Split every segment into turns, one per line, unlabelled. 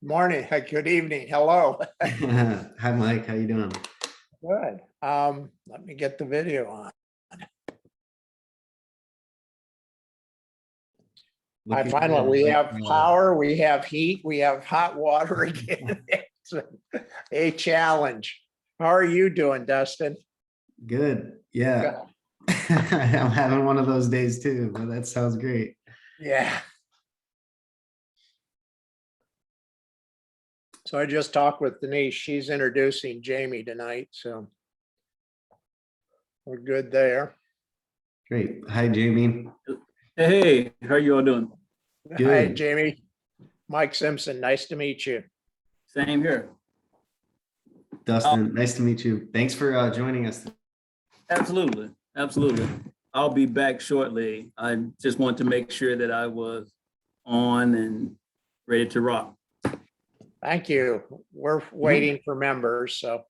Morning, good evening, hello.
Hi, Mike. How you doing?
Good. Let me get the video on. I
Looking
finally,
good.
we
Like,
have power, we have heat, we have hot water again. It's a challenge. How are you doing, Dustin?
good. Yeah. I'm having one of those days too, but that sounds great.
Yeah. So I just talked with Denise. She's introducing Jamie tonight, so we're good there.
Great. Hi, Jamie.
Hey, how you all doing?
Hi,
Good.
Jamie. Mike Simpson, nice to meet you.
Same here.
Dustin, nice to meet you. Thanks for joining us.
Absolutely. Absolutely. I'll be back shortly. I just want to make sure that I was on and ready to rock.
Thank you. We're waiting for members, so,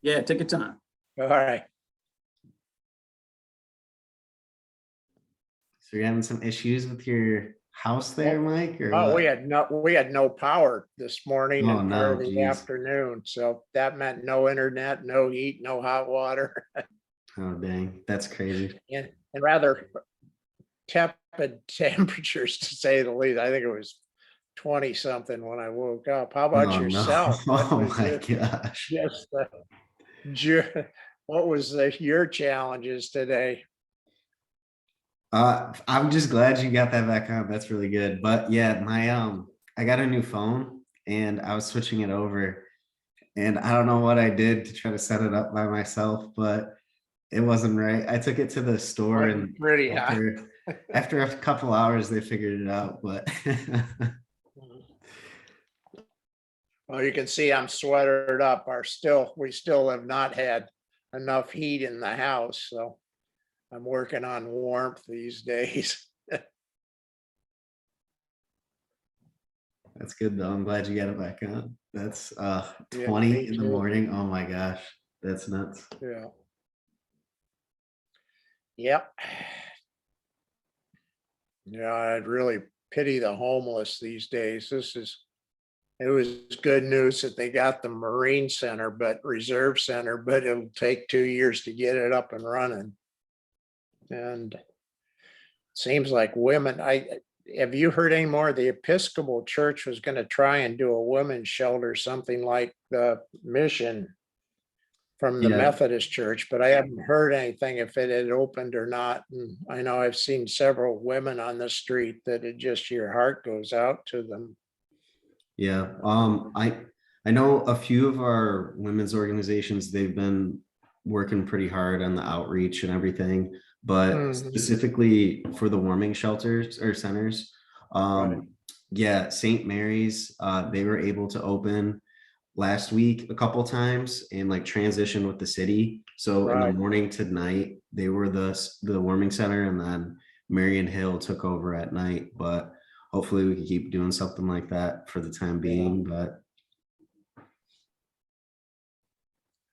Yeah, take your time.
all right.
So you're having some issues with your house there, Mike? Or
Oh, we
what?
had no power this morning
Oh,
and part of
no,
the
geez.
afternoon, so that meant no internet, no heat, no hot water.
Oh, dang. That's crazy.
And rather tepid temperatures, to say the least. I think it was 20 something when I woke up. How about
Oh, no.
yourself? What
Oh,
was
my
it?
gosh.
Just what was your challenges today?
I'm just glad you got that back on. That's really good. But yeah, I got a new phone and I was switching it over. And I don't know what I did to try to set it up by myself, but it wasn't right. I took it to the store and
Pretty hot.
after a couple hours they figured it out, but
Well, you can see I'm sweatered up. We still have not had enough heat in the house, so I'm working on warmth these days.
that's good though. I'm glad you got it back on. That's
Yeah,
20
me
in the
too.
morning. Oh my gosh, that's nuts.
Yeah. Yep. Yeah, I'd really pity the homeless these days. It was good news that they got the Marine Center, Reserve Center, but it'll take 2 years to get it up and running. And it seems like have you heard any more? The Episcopal Church was going to try and do a women's shelter, something like the mission from the
Yeah.
Methodist Church, but I haven't heard anything if it had opened or not. And I know I've seen several women on the street that your heart goes out to them.
Yeah. I know a few of our women's organizations, they've been working pretty hard on the outreach and everything, but
Mhm.
specifically for the warming shelters or centers.
Right.
Yeah, St. Mary's, they were able to open last week a couple times and like transition with the city. So in the
Right.
morning to night, they were the warming center, and then Marion Hill took over at night. But hopefully we can keep doing something like that for the time being. But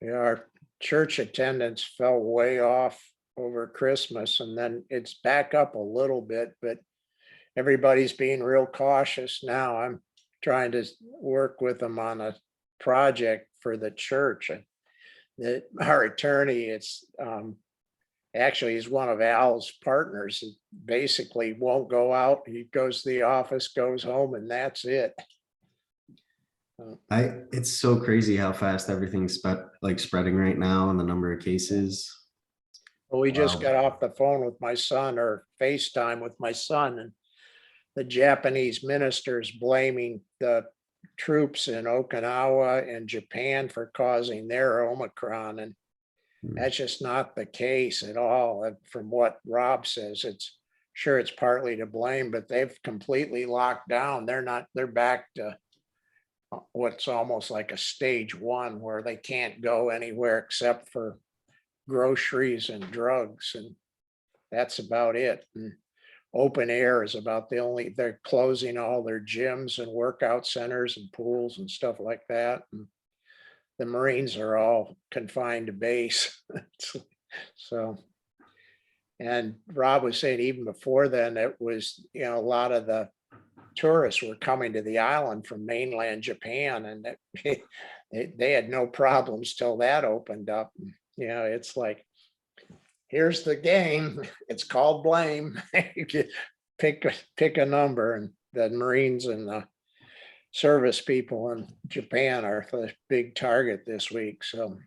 Yeah, our church attendance fell way off over Christmas, and then it's back up a little bit, but everybody's being real cautious now. I'm trying to work with them on a project for the church. And our attorney, it's actually he's one of Al's partners. He basically won't go out. He goes to the office, goes home, and that's it.
it's so crazy how fast everything's spreading right now and the number of cases.
Well, we just
Wow.
got off the phone with my son, or FaceTime with my son, and the Japanese ministers blaming the troops in Okinawa and Japan for causing their Omicron. And that's just not the case at all. And from what Rob says, it's partly to blame, but they've completely locked down. They're back to what's almost like a stage one, where they can't go anywhere except for groceries and drugs. And that's about it. And open air is about the only, they're closing all their gyms and workout centers and pools and stuff like that. And the Marines are all confined to base. So, and Rob was saying even before then, it was, a lot of the tourists were coming to the island from mainland Japan, and that they had no problems till that opened up. You know, it's like, here's the game. It's called blame. You can pick a number, and the Marines and the service people in Japan are the big target this week. So,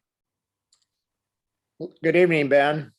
good evening, Ben.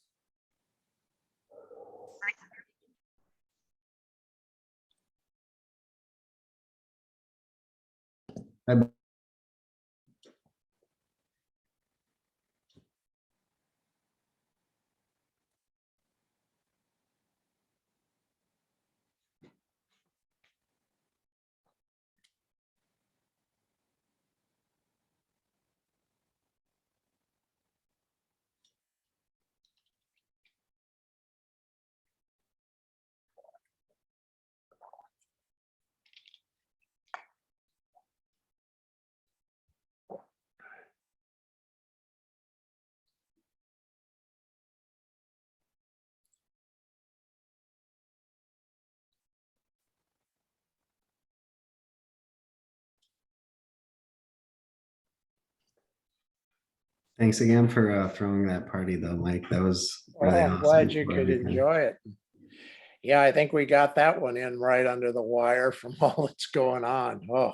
Thanks again for throwing that party though, Mike. That was really
Oh, I'm
awesome.
glad you
for
could
everything.
enjoy it. Yeah, I think we got that one in right under the wire from all that's going on. Oh,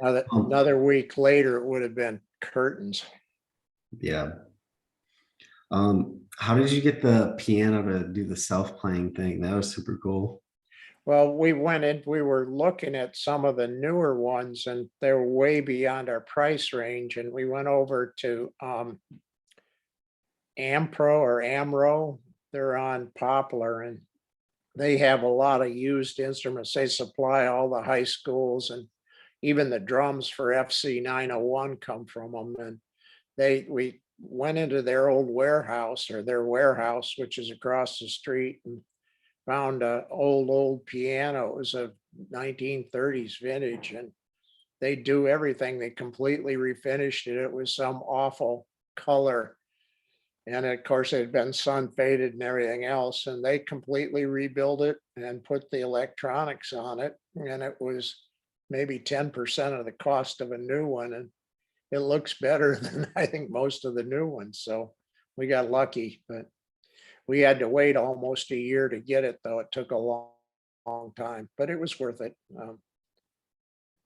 another week later, it would have been curtains.
Yeah. How did you get the piano to do the self-playing thing? That was super cool.
Well, we were looking at some of the newer ones, and they're way beyond our price range. And we went over to Ampro or Amro. They're on Poplar, and they have a lot of used instruments. They supply all the high schools, and even the drums for FC 901 come from them. And we went into their old warehouse, or their warehouse, which is across the street, and found a old piano. It was a 1930s vintage, and they do everything. They completely refinished it. It was some awful color. And of course, it had been sun faded and everything else. And they completely rebuilt it and put the electronics on it. And it was maybe 10% of the cost of a new one. And it looks better than I think most of the new ones. So we got lucky, but we had to wait almost a year to get it, though. It took a long time, but it was worth it.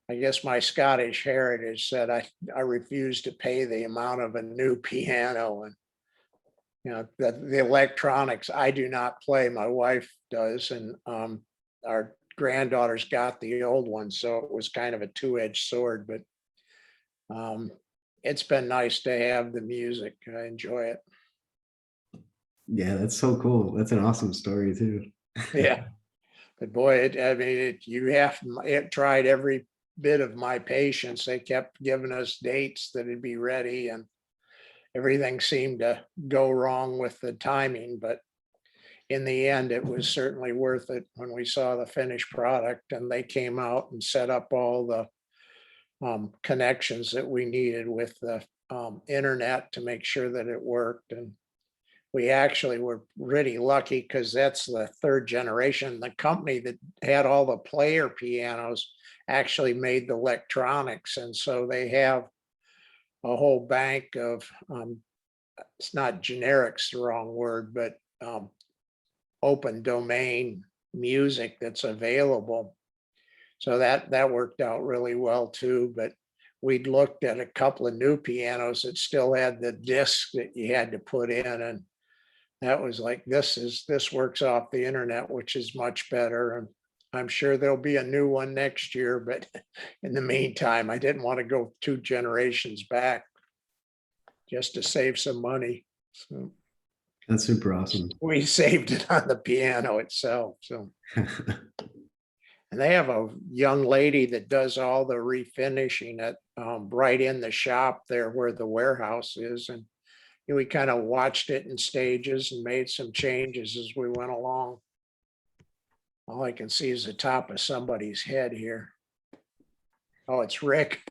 I guess my Scottish heritage said I refused to pay the amount of a new piano. And you know, the electronics I do not play. My wife does, and our granddaughter's got the old one, so it was kind of a two-edged sword. But it's been nice to have the music. I enjoy it.
Yeah, that's so cool. That's an awesome story too.
Yeah, but boy, it tried every bit of my patience. They kept giving us dates that it'd be ready, and everything seemed to go wrong with the timing. But in the end, it was certainly worth it when we saw the finished product, and they came out and set up all the connections that we needed with the internet to make sure that it worked. And we actually were really lucky because that's the third generation. The company that had all the player pianos actually made the electronics. And so they have a whole bank of, it's not generics, the wrong word, but open domain music that's available. So that worked out really well too. But we'd looked at a couple of new pianos that still had the disc that you had to put in, and that was like, this works off the internet, which is much better. And I'm sure there'll be a new one next year, but in the meantime, I didn't want to go 2 generations back just to save some money. So
That's super awesome.
we saved it on the piano itself. So, and they have a young lady that does all the refinishing at right in the shop there where the warehouse is. And we kind of watched it in stages and made some changes as we went along. All I can see is the top of somebody's head here. Oh, it's Rick.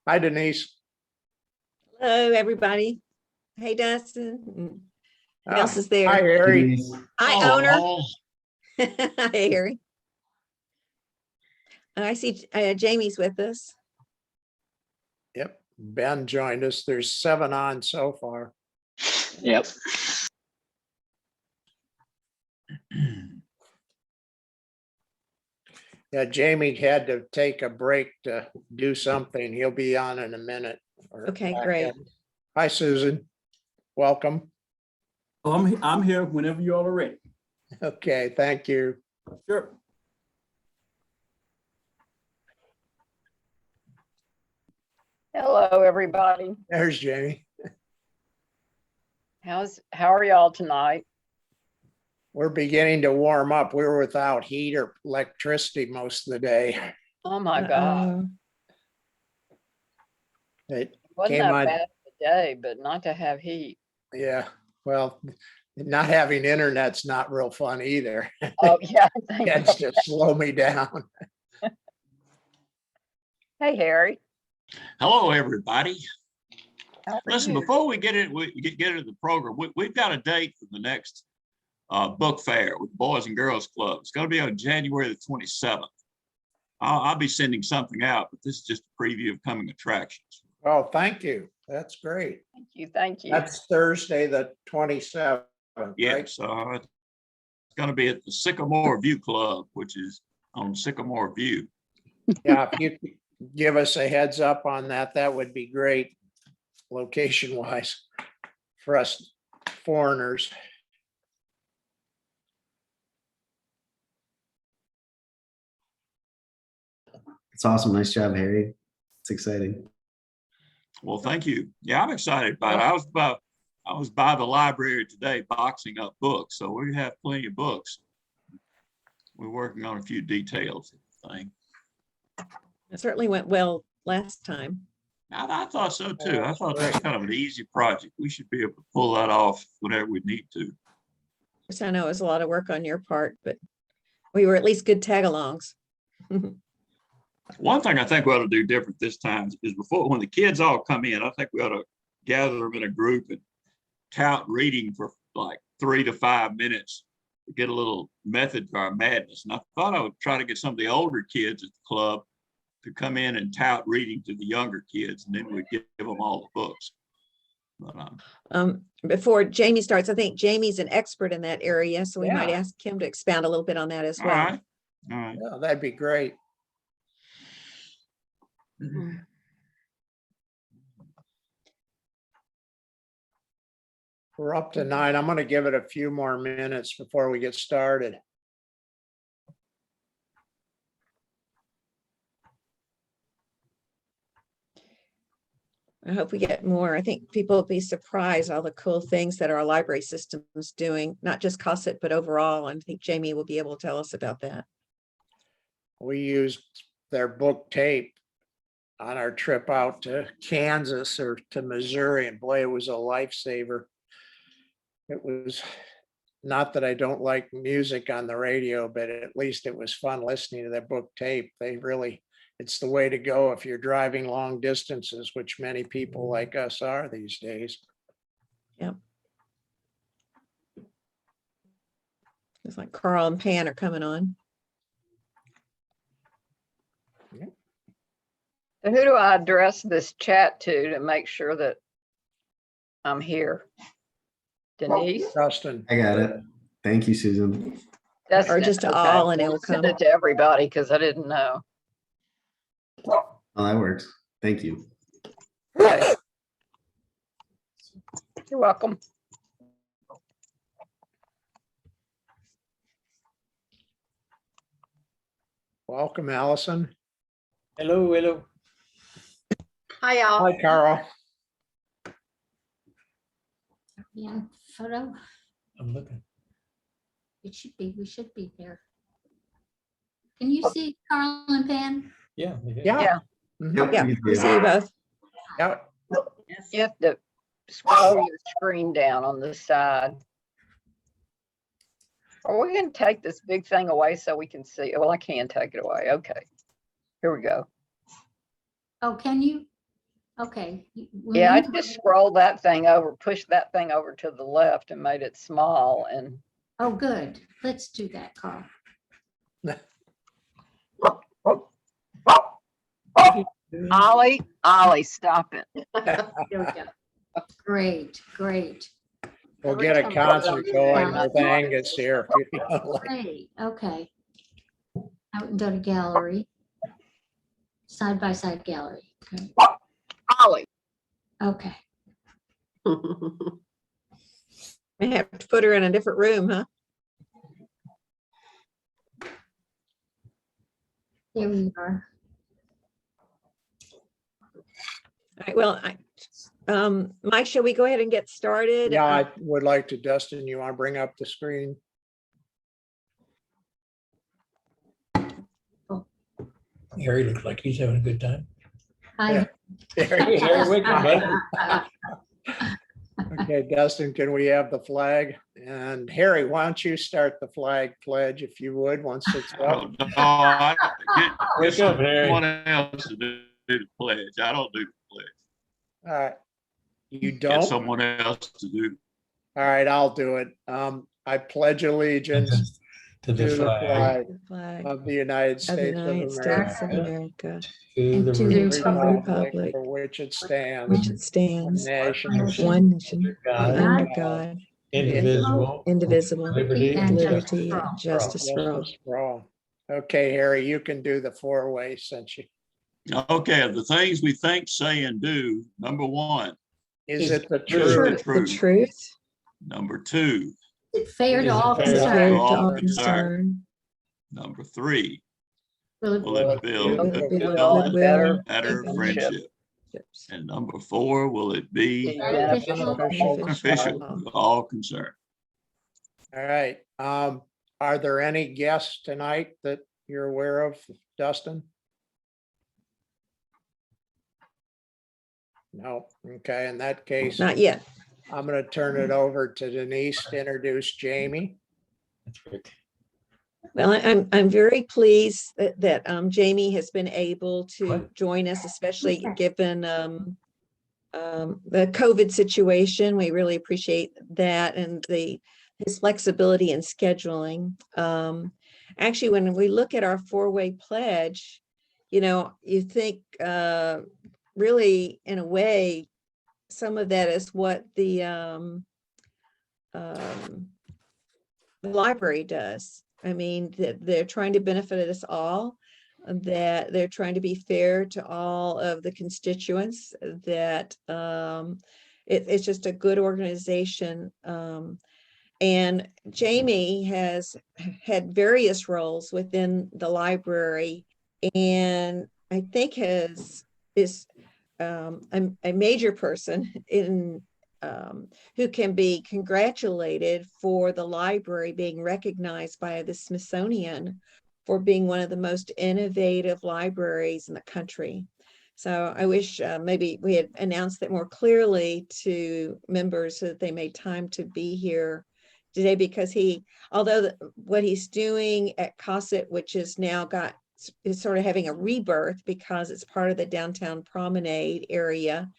Hi, Denise.
Hello, everybody. Hey, Dustin. Who else is
Hi,
there?
Harry.
Hi, owner.
Oh,
Hey, Harry. I see Jamie's with us.
Yep, Ben joined us. There's 7 on so far.
yep.
Yeah, Jamie had to take a break to do something. He'll be on in a minute. or
Okay,
back
great.
in. Hi, Susan. Welcome.
Oh, I'm here whenever you all are ready.
Okay, thank you.
Sure.
Hello, everybody.
There's Jamie.
How are y'all tonight?
We're beginning to warm up. We were without heat or electricity most of the day.
Oh my God.
It
It wasn't
came
that
on-
bad today, but not to have heat.
Yeah, well, not having internet's not real fun either.
Oh, yeah. I think
Tends
so.
to slow me down.
Hey, Harry.
Hello, everybody.
How are
Listen,
you?
before we get into the program, we've got a date for the next book fair with the Boys and Girls Club. It's going to be on January the 27th. I'll be sending something out, but this is just a preview of coming attractions.
Oh, thank you. That's great.
Thank you. Thank you.
That's Thursday, the 27th, right?
Yes, it's going to be at the Sycamore View Club, which is on Sycamore View.
Yeah, if you could give us a heads up on that, that would be great, location wise, for us foreigners.
It's awesome. Nice job, Harry. It's exciting.
Well, thank you. Yeah, I'm excited about it. I was by the library today boxing up books, so we have plenty of books. We're working on a few details of the thing.
It certainly went well last time.
I thought so too. I thought that was kind of an easy project. We should be able to pull that off whenever we need to.
So I know it was a lot of work on your part, but we were at least good tag-alongs.
One thing I think we ought to do different this time is when the kids all come in, I think we ought to gather them in a group and tout reading for like 3 to 5 minutes to get a little method to our madness. And I thought I would try to get some of the older kids at the club to come in and tout reading to the younger kids, and then we'd give them all the books. But,
Before Jamie starts, I think Jamie's an expert in that area, so we might
Yeah.
ask him to expound a little bit on that as
all
well.
right.
Yeah, that'd be great. We're up to 9. I'm going to give it a few more minutes before we get started.
I hope we get more. I think people will be surprised all the cool things that our library system is doing, not just COSIT, but overall. And I think Jamie will be able to tell us about that.
We used their book tape on our trip out to Kansas or to Missouri, and boy, it was a lifesaver. It was not that I don't like music on the radio, but at least it was fun listening to that book tape. It's the way to go if you're driving long distances, which many people like us are these days.
Yep. It's like Carl and Pan are coming on.
So who do I address this chat to make sure that I'm here? Denise?
Dustin,
I got it. Thank you, Susan.
Dustin,
just to
okay.
all and it will
Send
come.
it to everybody because I didn't know.
Oh, that works. Thank you.
Okay. You're welcome.
welcome, Allison.
Hello.
Hi, y'all.
Hi, Carl.
Yeah, photo.
I'm looking.
We should be there. Can you see Carl and Pan?
Yeah.
Yeah. Mhm.
Yep,
Yeah,
you
we
do.
see you both.
Yeah.
You have to scroll your screen down on the side. Are we going to take this big thing away so we can see? Well, I can take it away. Okay. Here we go.
Oh, can you? Okay. when
Yeah, I
you-
just scrolled that thing over, pushed that thing over to the left and made it small and
Oh, good. Let's do that, Carl.
Ollie, stop it.
There we go. Great, great,
We'll get a
Every time I
concert
go
going
down-
with Angus here. if you don't like-
great. Okay. Out and go to gallery. Side by side gallery. Okay.
Ollie.
Okay.
I have to put her in a different room, huh?
There we are.
All right, well, Mike, shall we go ahead and get started?
Yeah, I would like to, Dustin, you want to bring up the screen?
Harry looks like he's having a good time.
Hi.
There you
Harry, wake up, bud.
go. Okay, Dustin, can we have the flag? And Harry, why don't you start the flag pledge if you would, once it's up?
Oh, no, I get
Wake up, Harry.
someone else to do the pledge. I don't do the pledge.
All right. You
Get
don't?
someone else to do.
All right, I'll do it. I pledge allegiance
To the
to the
flag,
flag
The flag
of the United
of the
States of
United States of
America,
America,
to
And
the
to the
republic
republic
for which it
which
stands,
it stands,
nation,
one nation,
God,
under God,
indivisible,
indivisible,
liberty
and
and
liberty
justice.
and justice for all.
justice for all. Okay, Harry, you can do the four-way since you,
Okay, of the things we think, say, and do, number one,
is it the
is
truth?
the
The
truth.
truth
Number two,
Is it fair
Is
to
it
all
fair
is
to
fair
concerned?
to
all
all
concerned.
concerned,
number three,
Will it
will it build
Will it
a
build
Goodwill and
goodwill,
better
better
friendship.
friendship? And number four, will it be
Beneficial.
beneficial to all concerned?
All right, are there any guests tonight that you're aware of, Dustin? No, okay, in that case,
Not yet.
I'm gonna turn it over to Denise to introduce Jamie.
That's right.
Well, I'm very pleased that Jamie has been able to
What?
join us, especially given the COVID situation. We really appreciate that and his flexibility in scheduling. Actually, when we look at our four-way pledge, you think really, in a way, some of that is what the library does. I mean, that they're trying to benefit us all, that they're trying to be fair to all of the constituents, that it's just a good organization. And Jamie has had various roles within the library, and I think is a major person in who can be congratulated for the library being recognized by the Smithsonian for being one of the most innovative libraries in the country. So I wish maybe we had announced that more clearly to members so that they made time to be here today, because although what he's doing at COSIT, which is now is sort of having a rebirth because it's part of the downtown promenade area,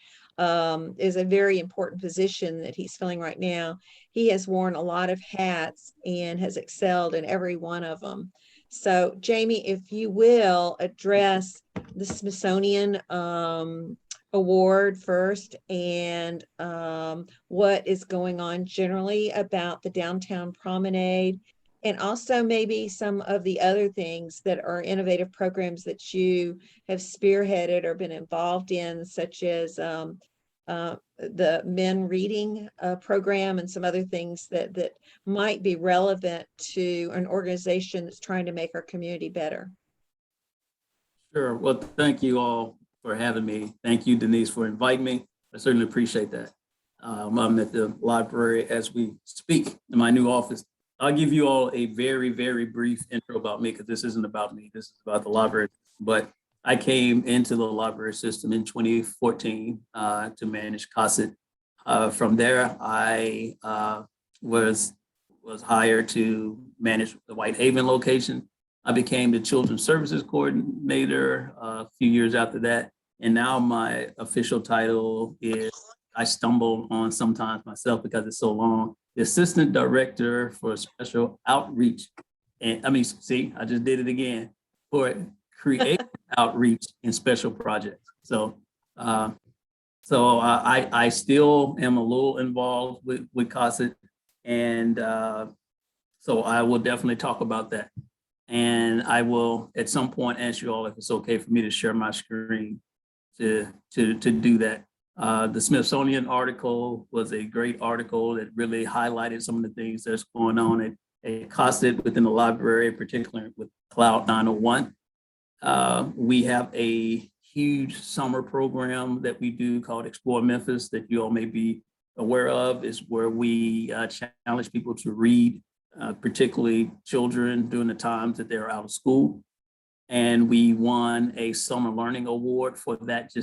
is a very important position that he's filling right now. He has worn a lot of hats and has excelled in every one of them. So Jamie, if you will address the Smithsonian award first, and what is going on generally about the downtown promenade, and also maybe some of the other things that are innovative programs that you have spearheaded or been involved in, such as the men reading program and some other things that might be relevant to an organization that's trying to make our community better.
Sure. Well, thank you all for having me. Thank you, Denise, for inviting me. I certainly appreciate that. I'm at the library as we speak in my new office. I'll give you all a very, very brief intro about me, because this isn't about me. This is about the library. But I came into the library system in 2014 to manage COSIT. From there, I was hired to manage the Whitehaven location. I became the Children's Services Coordinator a few years after that. And now my official title is, I stumble on sometimes myself because it's so long, the Assistant Director for Special Outreach. And I mean, see, I just did it again, for Creative Outreach and Special Projects. So, I still am a little involved with COSIT, and so I will definitely talk about that. And I will at some point ask you all if it's okay for me to share my screen to do that. The Smithsonian article was a great article that really highlighted some of the things that's going on at COSIT within the library, particularly with Cloud 901. We have a huge summer program that we do called Explore Memphis that you all may be aware of, is where we challenge people to read, particularly children during the times that they're out of school. And we won a summer learning award for that in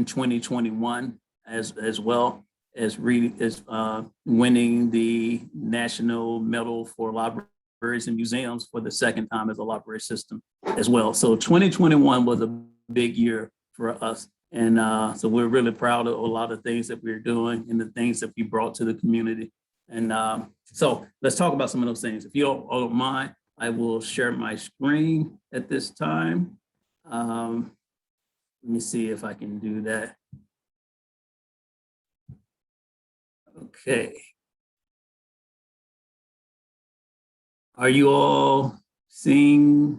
2021 as well as winning the National Medal for Libraries and Museums for the second time as a library system as well. So 2021 was a big year for us. And so we're really proud of a lot of things that we're doing and the things that we brought to the community. And so let's talk about some of those things. If you don't mind, I will share my screen at this time. Let me see if I can do that. Okay. Are you all seeing?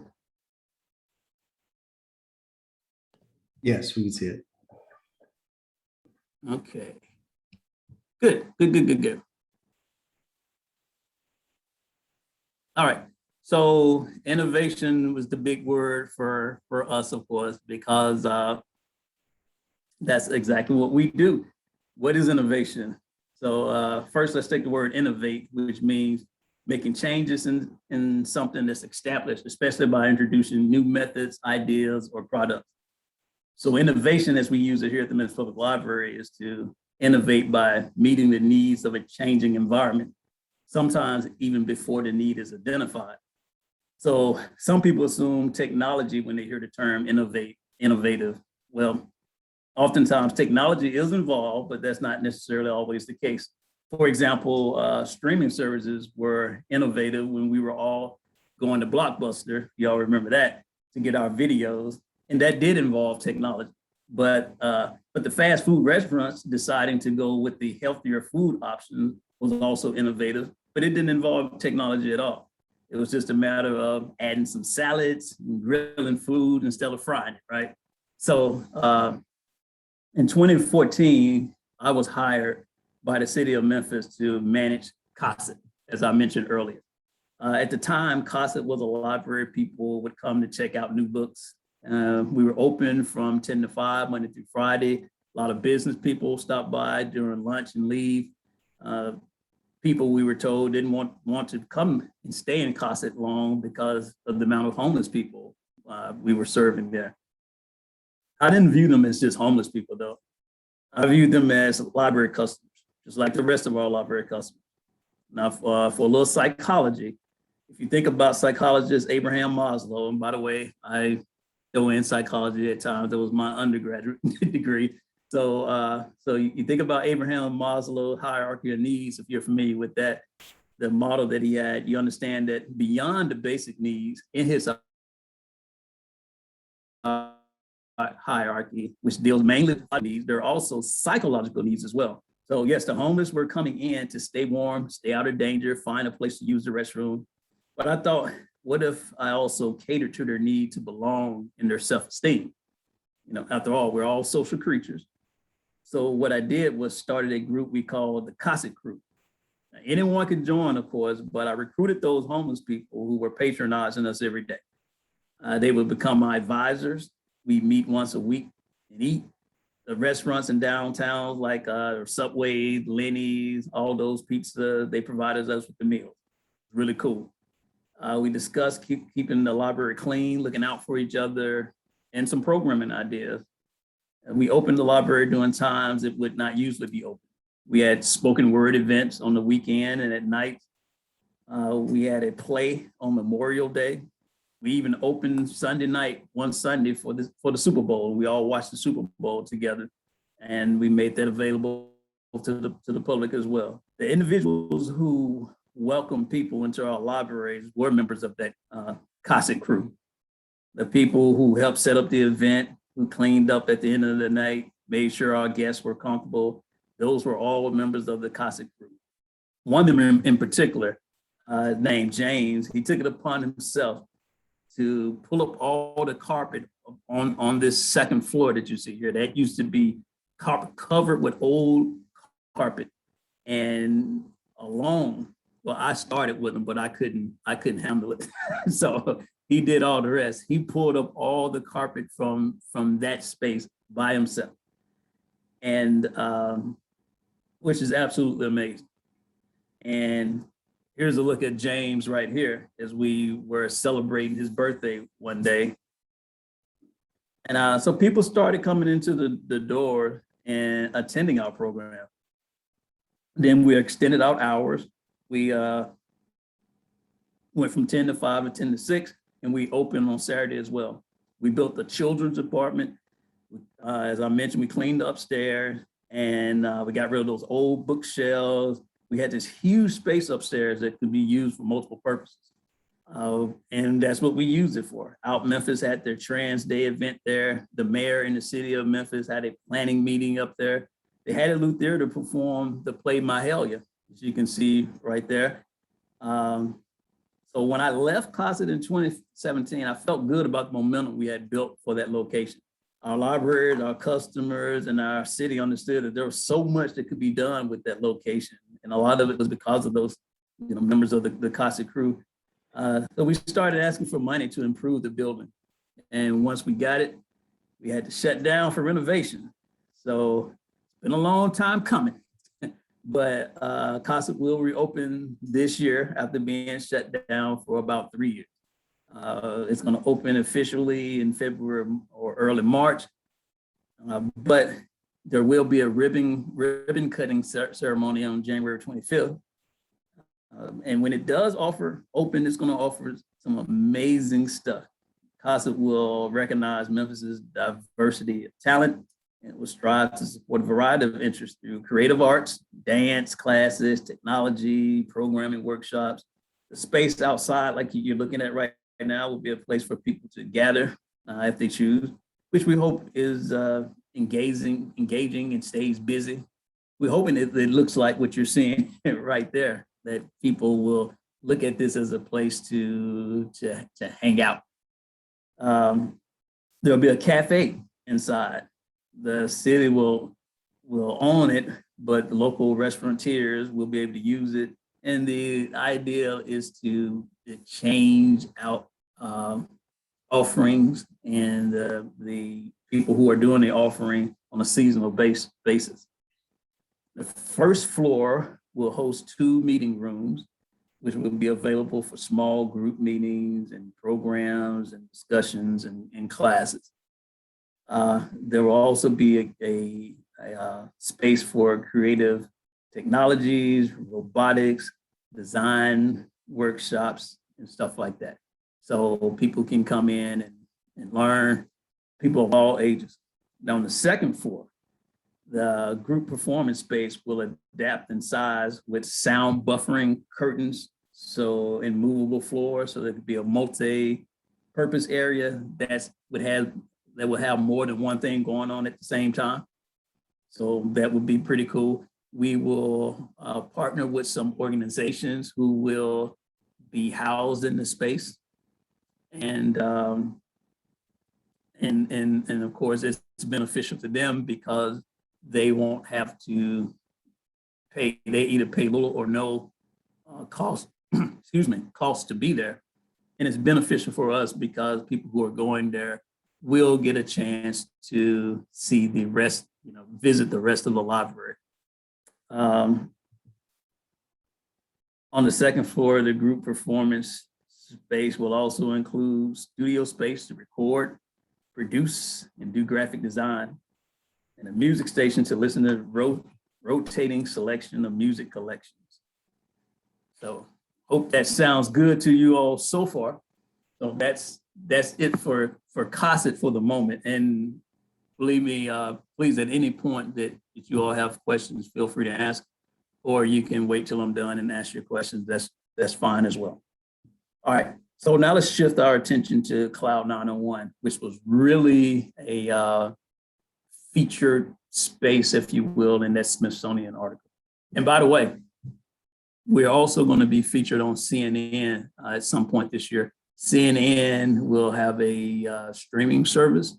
Yes, we can see it.
Okay. Good. All right. So innovation was the big word for us, of course, because that's exactly what we do. What is innovation? So first, let's take the word innovate, which means making changes in something that's established, especially by introducing new methods, ideas, or products. So innovation, as we use it here at the Memphis Public Library, is to innovate by meeting the needs of a changing environment, sometimes even before the need is identified. So some people assume technology when they hear the term innovative. Well, oftentimes technology is involved, but that's not necessarily always the case. For example, streaming services were innovative when we were all going to Blockbuster, y'all remember that, to get our videos, and that did involve technology. But the fast food restaurants deciding to go with the healthier food option was also innovative, but it didn't involve technology at all. It was just a matter of adding some salads, and grilling food instead of frying it, right? So in 2014, I was hired by the city of Memphis to manage COSIT, as I mentioned earlier. At the time, COSIT was a library. People would come to check out new books. We were open from 10 to 5, Monday through Friday. A lot of business people stopped by during lunch and leave. People, we were told, didn't want to come and stay in COSIT long because of the amount of homeless people we were serving there. I didn't view them as just homeless people, though. I viewed them as library customers, just like the rest of our library customers. Now, for a little psychology, if you think about psychologist Abraham Maslow, and by the way, I go in psychology at times. That was my undergraduate degree. So you think about Abraham Maslow hierarchy of needs. If you're familiar with that, the model that he had, you understand that beyond the basic needs in his hierarchy, which deals mainly with needs, there are also psychological needs as well. So yes, the homeless were coming in to stay warm, stay out of danger, find a place to use the restroom. But I thought, what if I also catered to their need to belong and their self-esteem? You know, after all, we're all social creatures. So what I did was started a group we called the COSIT Group. Now, anyone could join, of course, but I recruited those homeless people who were patronizing us every day. They would become my advisors. We meet once a week and eat. The restaurants in downtown like Subway, Lenny's, all those pizzas, they provided us with the meals. Really cool. We discussed keeping the library clean, looking out for each other, and some programming ideas. And we opened the library during times it would not usually be open. We had spoken word events on the weekend and at night. We had a play on Memorial Day. We even opened Sunday night, one Sunday for the Super Bowl. We all watched the Super Bowl together, and we made that available to the public as well. The individuals who welcome people into our libraries were members of that COSIC crew. The people who helped set up the event, who cleaned up at the end of the night, made sure our guests were comfortable. Those were all members of the COSIC crew. One of them in particular, named James, he took it upon himself to pull up all the carpet on this second floor that you see here. That used to be covered with old carpet, and alone, well, I started with him, but I couldn't handle it. So he did all the rest. He pulled up all the carpet from that space by himself, and which is absolutely amazing. And here's a look at James right here as we were celebrating his birthday one day. And so people started coming into the door and attending our program. Then we extended out hours. We went from 10 to 5 and 10 to 6, and we opened on Saturday as well. We built the children's department. As I mentioned, we cleaned upstairs, and we got rid of those old bookshelves. We had this huge space upstairs that could be used for multiple purposes. And that's what we used it for. Out Memphis had their Trans Day event there. The mayor in the city of Memphis had a planning meeting up there. They had a Lou Theater perform the play Mahalia, as you can see right there. So when I left COSIC in 2017, I felt good about the momentum we had built for that location. Our libraries, our customers, and our city understood that there was so much that could be done with that location. And a lot of it was because of those, members of the COSIC crew. So we started asking for money to improve the building. And once we got it, we had to shut down for renovation. So it's been a long time coming, but COSIC will reopen this year after being shut down for about 3 years. It's going to open officially in February or early March, but there will be a ribbon cutting ceremony on January 25th. And when it does open, it's going to offer some amazing stuff. COSIC will recognize Memphis's diversity of talent, and will strive to support a variety of interests through creative arts, dance classes, technology, programming workshops. The space outside, like you're looking at right now, will be a place for people to gather if they choose, which we hope is engaging and stays busy. We're hoping it looks like what you're seeing right there, that people will look at this as a place to hang out. There'll be a cafe inside. The city will own it, but the local restaurateurs will be able to use it. And the idea is to change out offerings and the people who are doing the offering on a seasonal basis. The first floor will host 2 meeting rooms, which will be available for small group meetings and programs and discussions and classes. There will also be a space for creative technologies, robotics, design workshops, and stuff like that. So people can come in and learn, people of all ages. Now on the second floor, the group performance space will adapt in size with sound buffering curtains, so in movable floors, so there could be a multi-purpose area that will have more than one thing going on at the same time. So that would be pretty cool. We will partner with some organizations who will be housed in the space. And of course, it's beneficial to them because they won't have to pay, they either pay little or no cost, cost to be there. And it's beneficial for us because people who are going there will get a chance to see the rest, visit the rest of the library. On the second floor, the group performance space will also include studio space to record, produce, and do graphic design, and a music station to listen to rotating selection of music collections. So hope that sounds good to you all so far. So that's it for COSIT for the moment. And believe me, please, at any point that you all have questions, feel free to ask, or you can wait till I'm done and ask your questions. That's fine as well. All right. So now let's shift our attention to Cloud 901, which was really a featured space, if you will, in that Smithsonian article. And by the way, we're also going to be featured on CNN at some point this year. CNN will have a streaming service.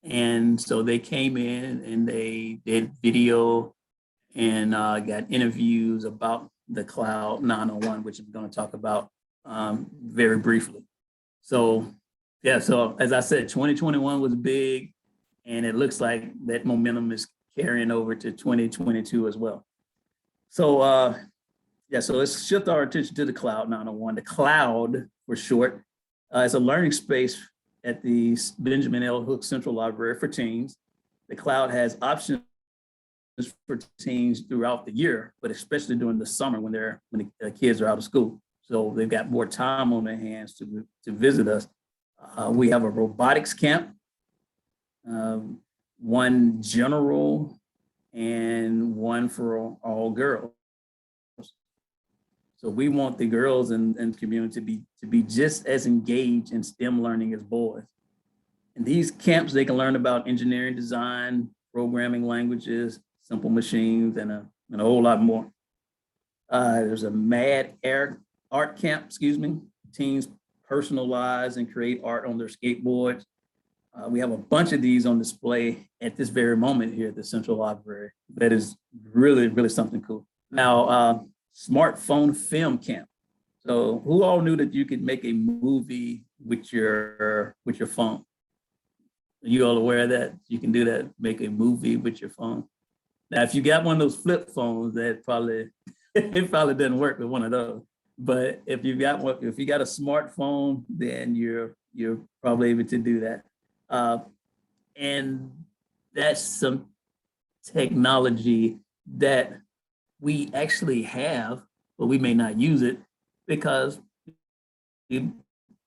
And so they came in and they did video and got interviews about the Cloud 901, which I'm going to talk about very briefly. So, yeah, so as I said, 2021 was big, and it looks like that momentum is carrying over to 2022 as well. So, yeah, so let's shift our attention to the Cloud 901. The Cloud, for short, is a learning space at the Benjamin L. Hook Central Library for teens. The Cloud has options for teens throughout the year, but especially during the summer when the kids are out of school. So they've got more time on their hands to visit us. We have a robotics camp, one general and one for all girls. So we want the girls and community to be just as engaged in STEM learning as boys. In these camps, they can learn about engineering, design, programming languages, simple machines, and a whole lot more. There's a art camp, Teens personalize and create art on their skateboards. We have a bunch of these on display at this very moment here at the Central Library. That is really, really something cool. Now, smartphone film camp. So who all knew that you could make a movie with your phone? Are you all aware of that? You can do that, make a movie with your phone. Now, if you got one of those flip phones, that probably, it probably doesn't work with one of those. But if you got a smartphone, then you're probably able to do that. And that's some technology that we actually have, but we may not use it because we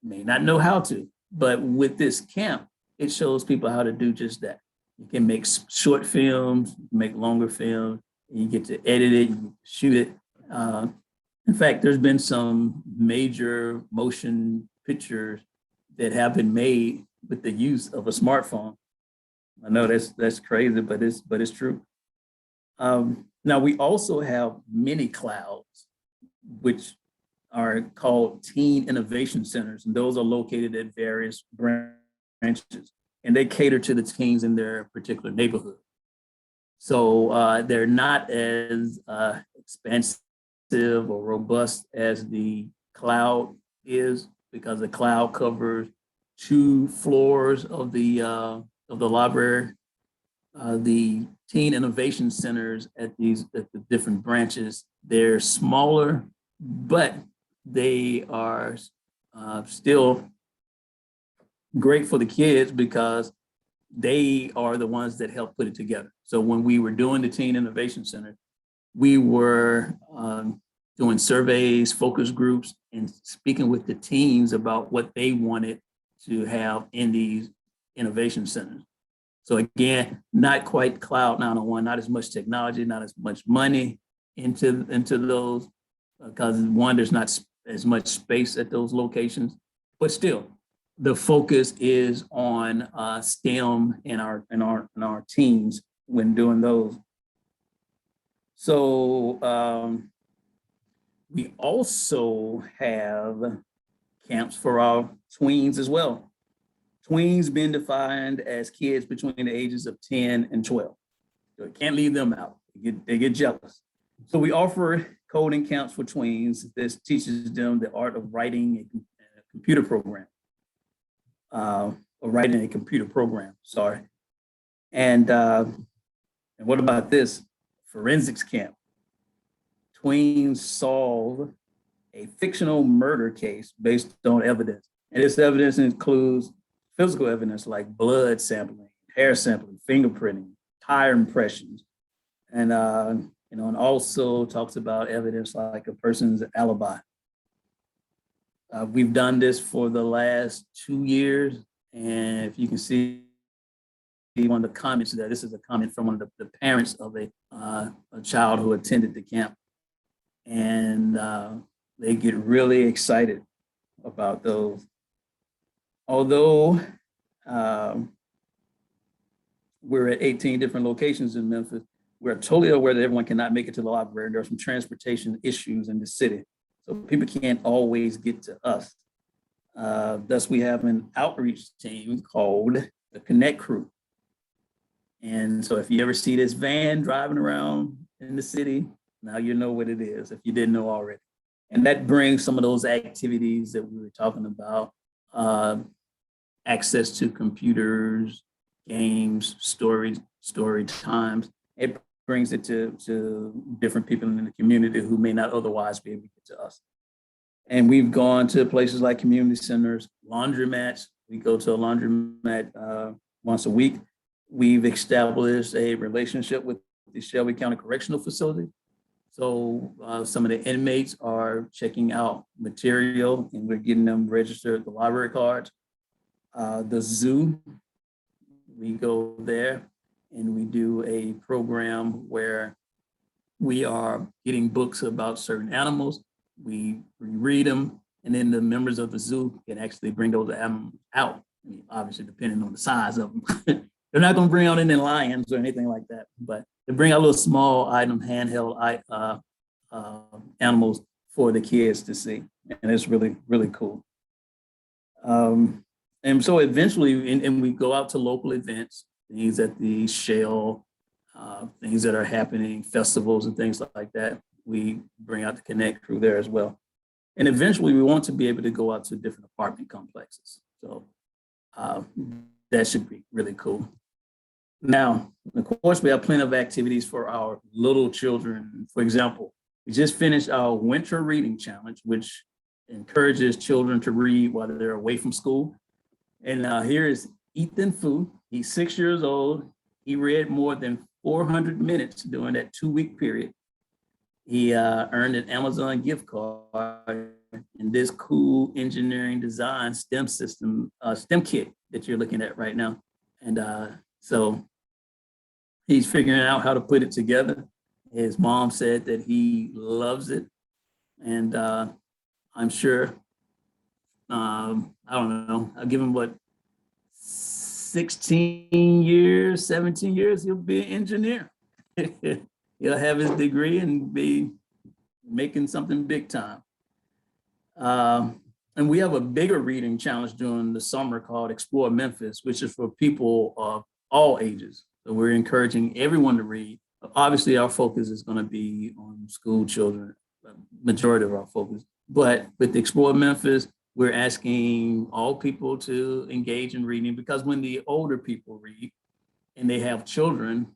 may not know how to. But with this camp, it shows people how to do just that. You can make short films, make longer films, and you get to edit it, you shoot it. In fact, there's been some major motion pictures that have been made with the use of a smartphone. I know that's crazy, but it's true. Now we also have mini clouds, which are called teen innovation centers, and those are located at various branches, and they cater to the teens in their particular neighborhood. So they're not as expansive or robust as the cloud is, because the cloud covers 2 floors of the library. The teen innovation centers at the different branches, they're smaller, but they are still great for the kids because they are the ones that help put it together. So when we were doing the Teen Innovation Center, we were doing surveys, focus groups, and speaking with the teens about what they wanted to have in these innovation centers. So again, not quite Cloud 901, not as much technology, not as much money into those, because one, there's not as much space at those locations, but still, the focus is on STEM and our teams when doing those. So we also have camps for our tweens as well. Tweens being defined as kids between the ages of 10 and 12. So you can't leave them out. They get jealous. So we offer coding camps for tweens. This teaches them the art of writing a computer program. Sorry. And what about this? Forensics camp. Tweens solve a fictional murder case based on evidence. And this evidence includes physical evidence like blood sampling, hair sampling, fingerprinting, tire impressions, and and also talks about evidence like a person's alibi. We've done this for the last 2 years, and if you can see one of the comments there, this is a comment from one of the parents of a child who attended the camp, and they get really excited about those. Although we're at 18 different locations in Memphis, we're totally aware that everyone cannot make it to the library. There are some transportation issues in the city, so people can't always get to us. Thus, we have an outreach team called the Connect Crew. And so if you ever see this van driving around in the city, now you know what it is, if you didn't know already. And that brings some of those activities that we were talking about, access to computers, games, story times. It brings it to different people in the community who may not otherwise be able to get to us. And we've gone to places like community centers, laundromats. We go to a laundromat once a week. We've established a relationship with the Shelby County Correctional Facility. So some of the inmates are checking out material and we're getting them registered the library cards. The zoo, we go there and we do a program where we are getting books about certain animals. We read them, and then the members of the zoo can actually bring those animals out. I mean, obviously, depending on the size of them. They're not going to bring out any lions or anything like that, but they bring out little small item, handheld animals for the kids to see. And it's really, really cool. And so eventually, and we go out to local events, things at the Shell, things that are happening, festivals and things like that. We bring out the Connect Crew there as well. And eventually we want to be able to go out to different apartment complexes. So that should be really cool. Now, of course, we have plenty of activities for our little children. For example, we just finished our winter reading challenge, which encourages children to read while they're away from school. And here is Ethan Fu. He's 6 years old. He read more than 400 minutes during that 2-week period. He earned an Amazon gift card in this cool engineering design STEM system, STEM kit that you're looking at right now. And so he's figuring out how to put it together. His mom said that he loves it. And I'm sure, I don't know, I'll give him what, 16 years, 17 years, he'll be an engineer. He'll have his degree and be making something big time. And we have a bigger reading challenge during the summer called Explore Memphis, which is for people of all ages. So we're encouraging everyone to read. Obviously, our focus is going to be on school children, majority of our focus. But with Explore Memphis, we're asking all people to engage in reading, because when the older people read and they have children,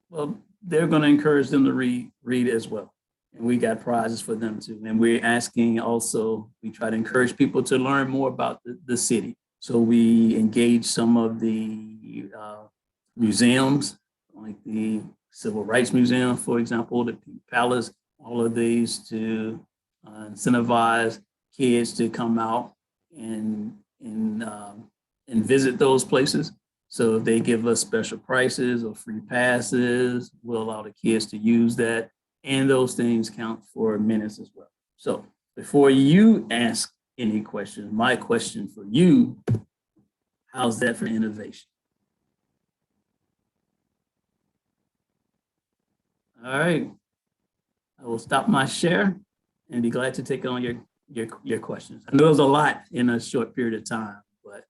well, they're going to encourage them to read as well. And we got prizes for them too. And we're asking also, we try to encourage people to learn more about the city. So we engage some of the museums, like the Civil Rights Museum, for example, the Pink Palace, all of these to incentivize kids to come out and visit those places. So if they give us special prices or free passes, we'll allow the kids to use that. And those things count for minutes as well. So before you ask any questions, my question for you, how's that for innovation? All right, I will stop my share and be glad to take on your questions. I know there's a lot in a short period of time, but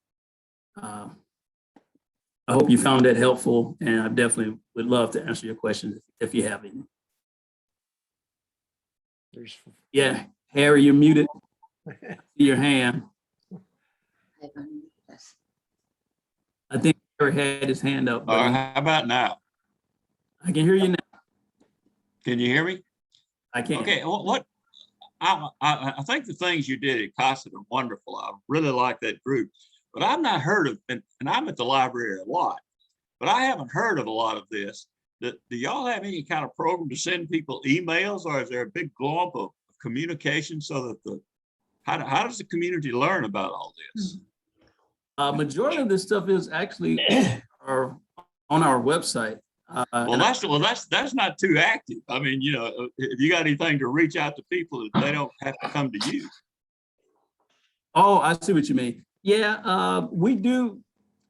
I hope you found that helpful, and I definitely would love to answer your questions if you have any. Yeah, Harry, you're muted. See your hand. I think Harry had his hand up.
All right, how about now?
I can hear you now.
Can you hear me?
I can.
Okay, what I think the things you did at CASA are wonderful. I really like that group, but I've not heard of, and I'm at the library a lot, but I haven't heard of a lot of this. Do y'all have any kind of program to send people emails, or is there a big glomp of communication so that how does the community learn about all this?
Majority of this stuff is actually on our website.
Well, that's not too active. I mean, you know, if you got anything to reach out to people that they don't have to come to you.
Oh, I see what you mean. Yeah, we do.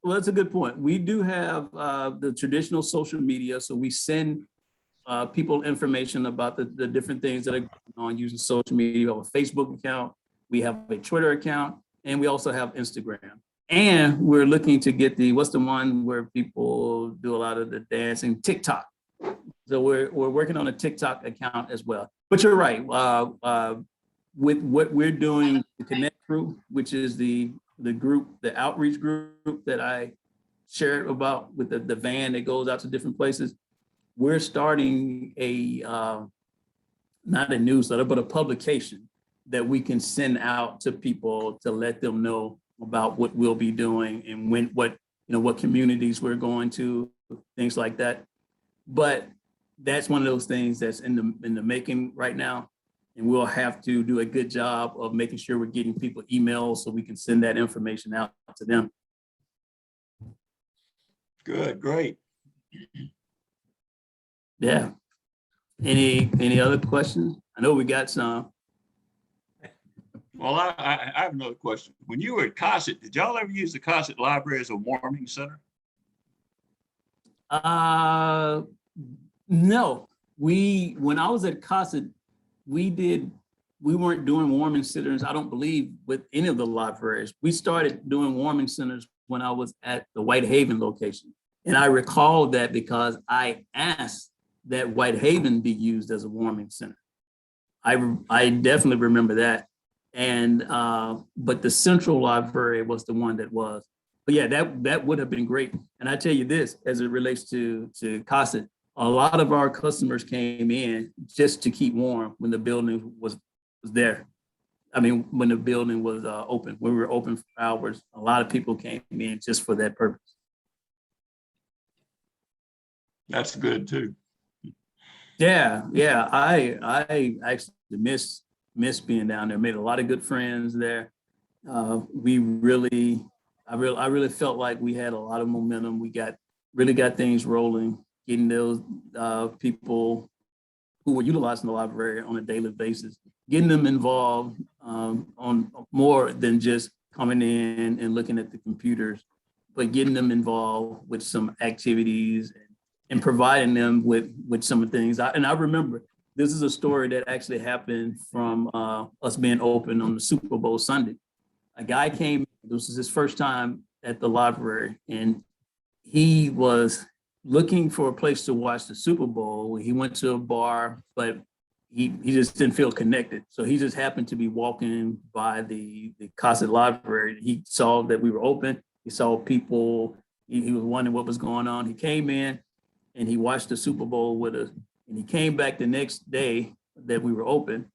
Well, that's a good point. We do have the traditional social media. So we send people information about the different things that are going on using social media. We have a Facebook account, we have a Twitter account, and we also have Instagram. And we're looking to get what's the one where people do a lot of the dancing, TikTok. So we're working on a TikTok account as well. But you're right. With what we're doing, the Connect Group, which is the group, the outreach group that I shared about with the van that goes out to different places, we're starting not a newsletter, but a publication that we can send out to people to let them know about what we'll be doing and what communities we're going to, things like that. But that's one of those things that's in the making right now. And we'll have to do a good job of making sure we're getting people emails so we can send that information out to them.
Good, great.
Yeah. Any other questions? I know we got some.
Well, I have another question. When you were at Cosset, did y'all ever use the Cosset Library as a warming center?
No. When I was at Cosset, we weren't doing warming centers, I don't believe, with any of the libraries. We started doing warming centers when I was at the Whitehaven location. And I recall that because I asked that Whitehaven be used as a warming center. I definitely remember that. And but the central library was the one that was. But yeah, that would have been great. And I tell you this, as it relates to Cosset, a lot of our customers came in just to keep warm when the building was there. I mean, when the building was open, when we were open for hours, a lot of people came in just for that purpose.
That's good too.
Yeah. I actually miss being down there. Made a lot of good friends there. I really felt like we had a lot of momentum. We really got things rolling, getting those people who were utilizing the library on a daily basis, getting them involved on more than just coming in and looking at the computers, but getting them involved with some activities and providing them with some of the things. And I remember, this is a story that actually happened from us being open on the Super Bowl Sunday. A guy came, this was his first time at the library, and he was looking for a place to watch the Super Bowl. He went to a bar, but he just didn't feel connected. So he just happened to be walking by the Cosset Library. He saw that we were open. He saw people. He was wondering what was going on. He came in and he watched the Super Bowl with us. And he came back the next day that we were open.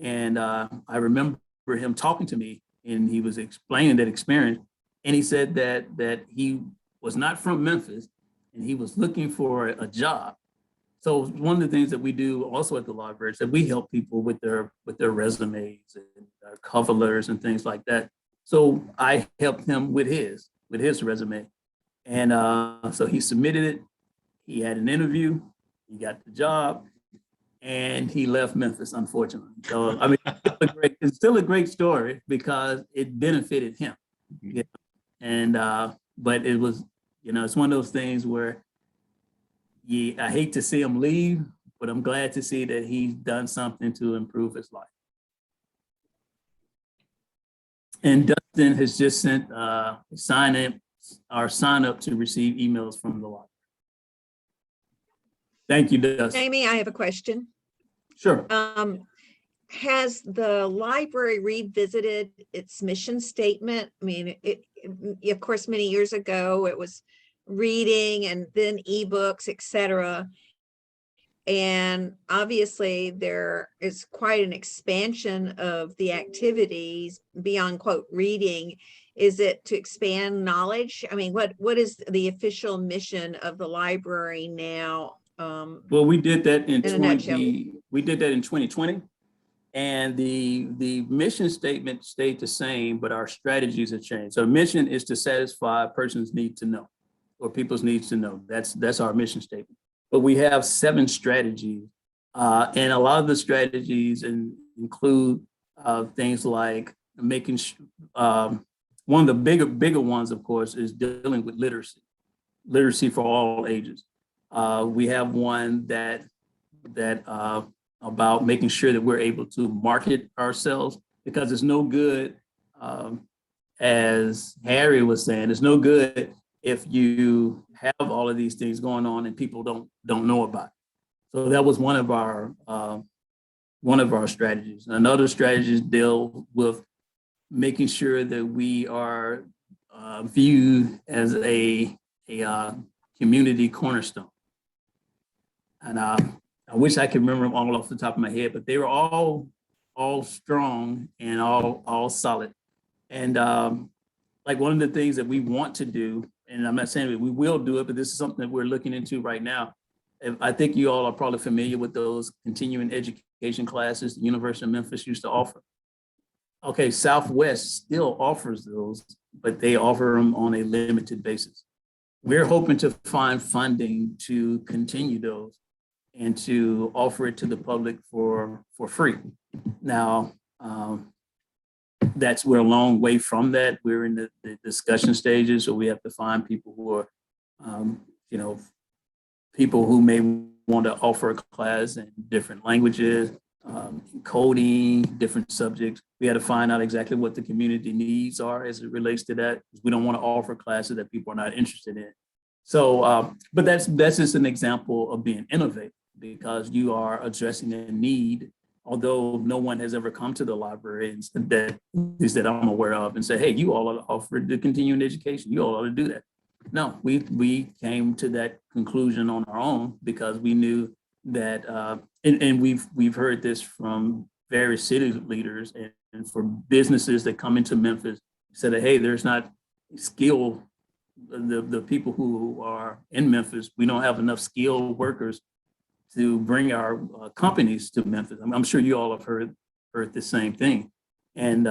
And I remember him talking to me, and he was explaining that experience. And he said that he was not from Memphis and he was looking for a job. So one of the things that we do also at the library is that we help people with their resumes and their cover letters and things like that. So I helped him with his resume. And so he submitted it. He had an interview. He got the job, and he left Memphis, unfortunately. So, I mean, it's still a great story because it benefited him. Yeah. And, but it was, it's one of those things where I hate to see him leave, but I'm glad to see that he's done something to improve his life. And Dustin has just sent sign up to receive emails from the library. Thank you, Dustin.
Amy, I have a question.
Sure.
Has the library revisited its mission statement? I mean, of course, many years ago, it was reading and then ebooks, etc. And obviously there is quite an expansion of the activities beyond quote reading. Is it to expand knowledge? I mean, what is the official mission of the library now?
Well, we did that in
a nutshell.
We did that in 2020. And the mission statement stayed the same, but our strategies have changed. So mission is to satisfy a person's need to know, or people's needs to know. That's our mission statement. But we have 7 strategies, and a lot of the strategies include things like making. One of the bigger ones, of course, is dealing with literacy for all ages. We have one that about making sure that we're able to market ourselves, because it's no good, as Harry was saying, it's no good if you have all of these things going on and people don't know about it. So that was one of our strategies. Another strategy deal with making sure that we are viewed as a community cornerstone. And I wish I could remember them all off the top of my head, but they were all strong and all solid. And like one of the things that we want to do, and I'm not saying that we will do it, but this is something that we're looking into right now. I think you all are probably familiar with those continuing education classes the University of Memphis used to offer. Okay, Southwest still offers those, but they offer them on a limited basis. We're hoping to find funding to continue those and to offer it to the public for free. Now, we're a long way from that. We're in the discussion stages, so we have to find people who are, people who may want to offer a class in different languages, coding, different subjects. We had to find out exactly what the community needs are as it relates to that. We don't want to offer classes that people are not interested in. So, but that's just an example of being innovative, because you are addressing a need, although no one has ever come to the library that I'm aware of and said, hey, you all are offered the continuing education. You all ought to do that. No, we came to that conclusion on our own because we knew that, and we've heard this from various city leaders and for businesses that come into Memphis, said that, hey, there's not skill, the people who are in Memphis, we don't have enough skilled workers to bring our companies to Memphis. I'm sure you all have heard the same thing. And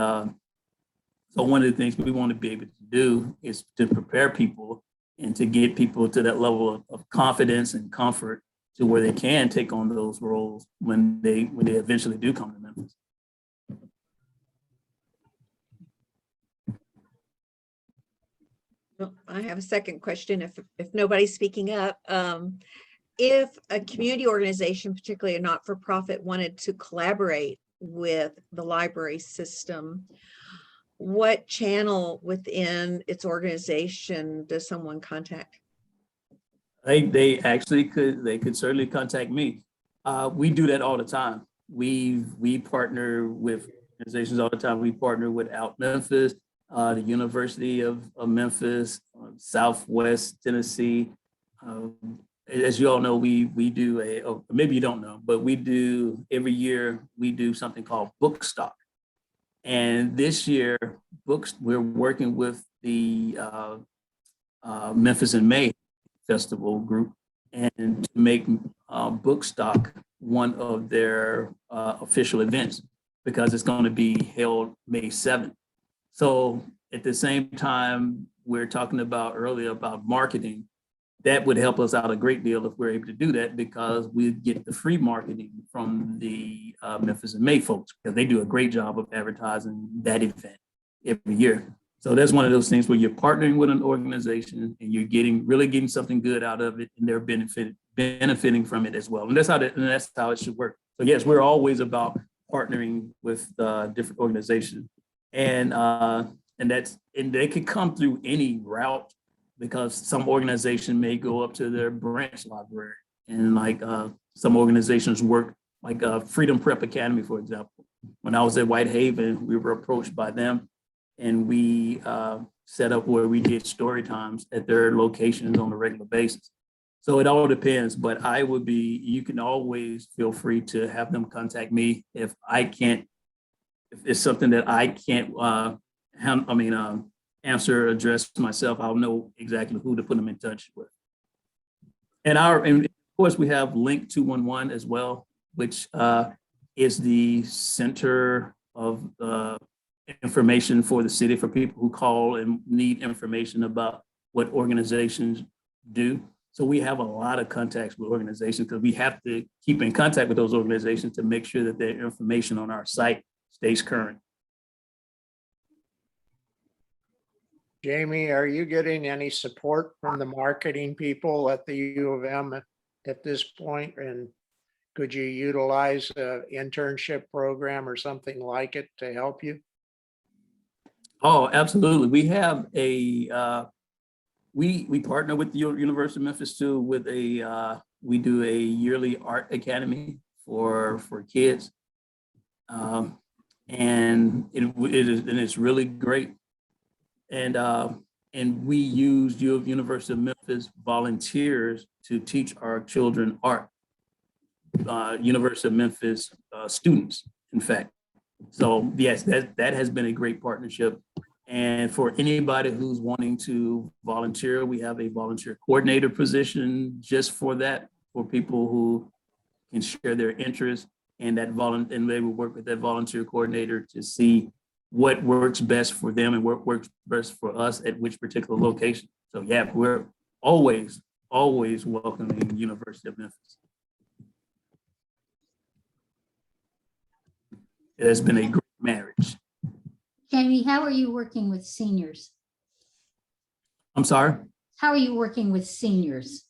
so one of the things we want to be able to do is to prepare people and to get people to that level of confidence and comfort to where they can take on those roles when they eventually do come to Memphis.
Well, I have a second question if nobody's speaking up. If a community organization, particularly a not-for-profit, wanted to collaborate with the library system, what channel within its organization does someone contact?
They actually could certainly contact me. We do that all the time. We partner with organizations all the time. We partner with Out Memphis, the University of Memphis, Southwest Tennessee. As you all know, we do maybe you don't know, but we do every year, we do something called Book Stock. And this year, we're working with the Memphis in May Festival group and to make Book Stock one of their official events, because it's going to be held May 7th. So at the same time, we're talking about earlier about marketing. That would help us out a great deal if we're able to do that, because we get the free marketing from the Memphis in May folks, because they do a great job of advertising that event every year. So that's one of those things where you're partnering with an organization and you're really getting something good out of it, and they're benefiting from it as well. And that's how it should work. So yes, we're always about partnering with different organizations, and they could come through any route, because some organization may go up to their branch library, and like some organizations work, like Freedom Prep Academy, for example. When I was at Whitehaven, we were approached by them, and we set up where we did story times at their locations on a regular basis. So it all depends, but you can always feel free to have them contact me if it's something that I can't answer, address myself. I'll know exactly who to put them in touch with. And of course we have Link 211 as well, which is the center of information for the city for people who call and need information about what organizations do. So we have a lot of contacts with organizations because we have to keep in contact with those organizations to make sure that their information on our site stays current.
Jamie, are you getting any support from the marketing people at the U of M at this point? And could you utilize an internship program or something like it to help you?
Oh, absolutely. We have a, we partner with the University of Memphis too with we do a yearly art academy for kids. And it's really great. And we use University of Memphis volunteers to teach our children art. University of Memphis students, in fact. So yes, that has been a great partnership. And for anybody who's wanting to volunteer, we have a volunteer coordinator position just for that, for people who can share their interests, and and they will work with that volunteer coordinator to see what works best for them and what works best for us at which particular location. So yeah, we're always welcoming University of Memphis. It has been a great marriage.
Jamie, how are you working with seniors?
I'm sorry?
How are you working with seniors?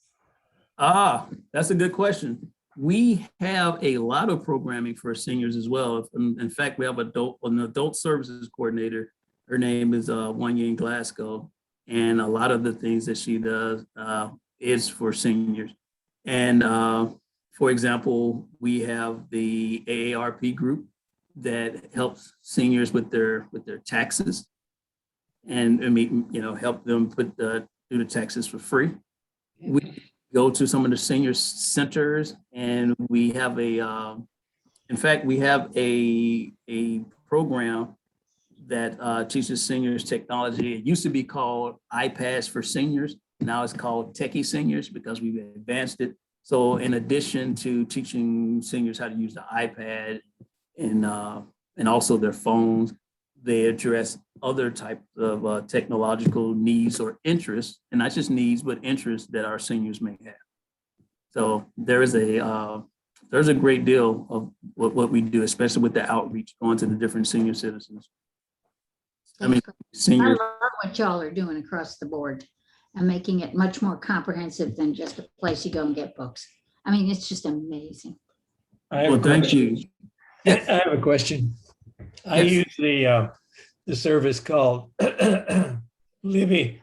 That's a good question. We have a lot of programming for seniors as well. In fact, we have an adult services coordinator. Her name is Wanya Glasgow, and a lot of the things that she does is for seniors. And for example, we have the AARP group that helps seniors with their taxes, and help them do the taxes for free. We go to some of the senior centers, and we have in fact, we have a program that teaches seniors technology. It used to be called iPads for Seniors. Now it's called Techie Seniors because we've advanced it. So in addition to teaching seniors how to use the iPad and also their phones, they address other types of technological needs or interests, and not just needs, but interests that our seniors may have. So there's a great deal of what we do, especially with the outreach, going to the different senior citizens. I mean,
I
seniors.
love what y'all are doing across the board and making it much more comprehensive than just a place you go and get books. I mean, it's just amazing.
Well, thank you.
I have a question. I
Yes.
use the service called Libby,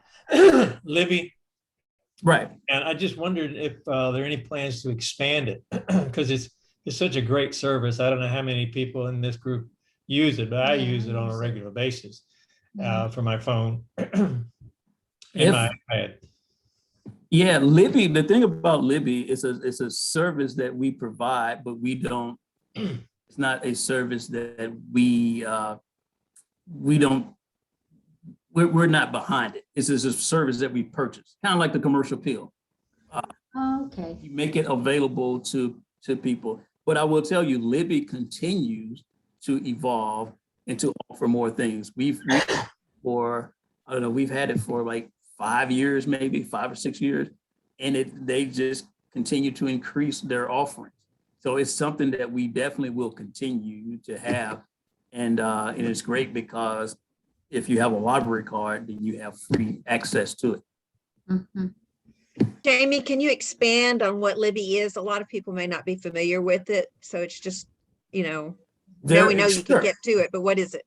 Right.
and I just wondered if there are any plans to expand it because it's such a great service. I don't know how many people in this group use it, but I use it on a regular basis for my phone and my iPad.
Yeah, Libby, the thing about Libby is it's a service that we provide, but we don't, it's not a service that we're not behind it. It's just a service that we purchase, kind of like the commercial pill.
Okay.
You make it available to people. But I will tell you, Libby continues to evolve and to offer more things. We've had it for like 5 years, maybe 5 or 6 years, and they just continue to increase their offerings. So it's something that we definitely will continue to have, and it's great because if you have a library card, then you have free access to it.
Mhm.
Jamie, can you expand on what Libby is? A lot of people may not be familiar with it, so it's just, now we know you can get to it, but what is it?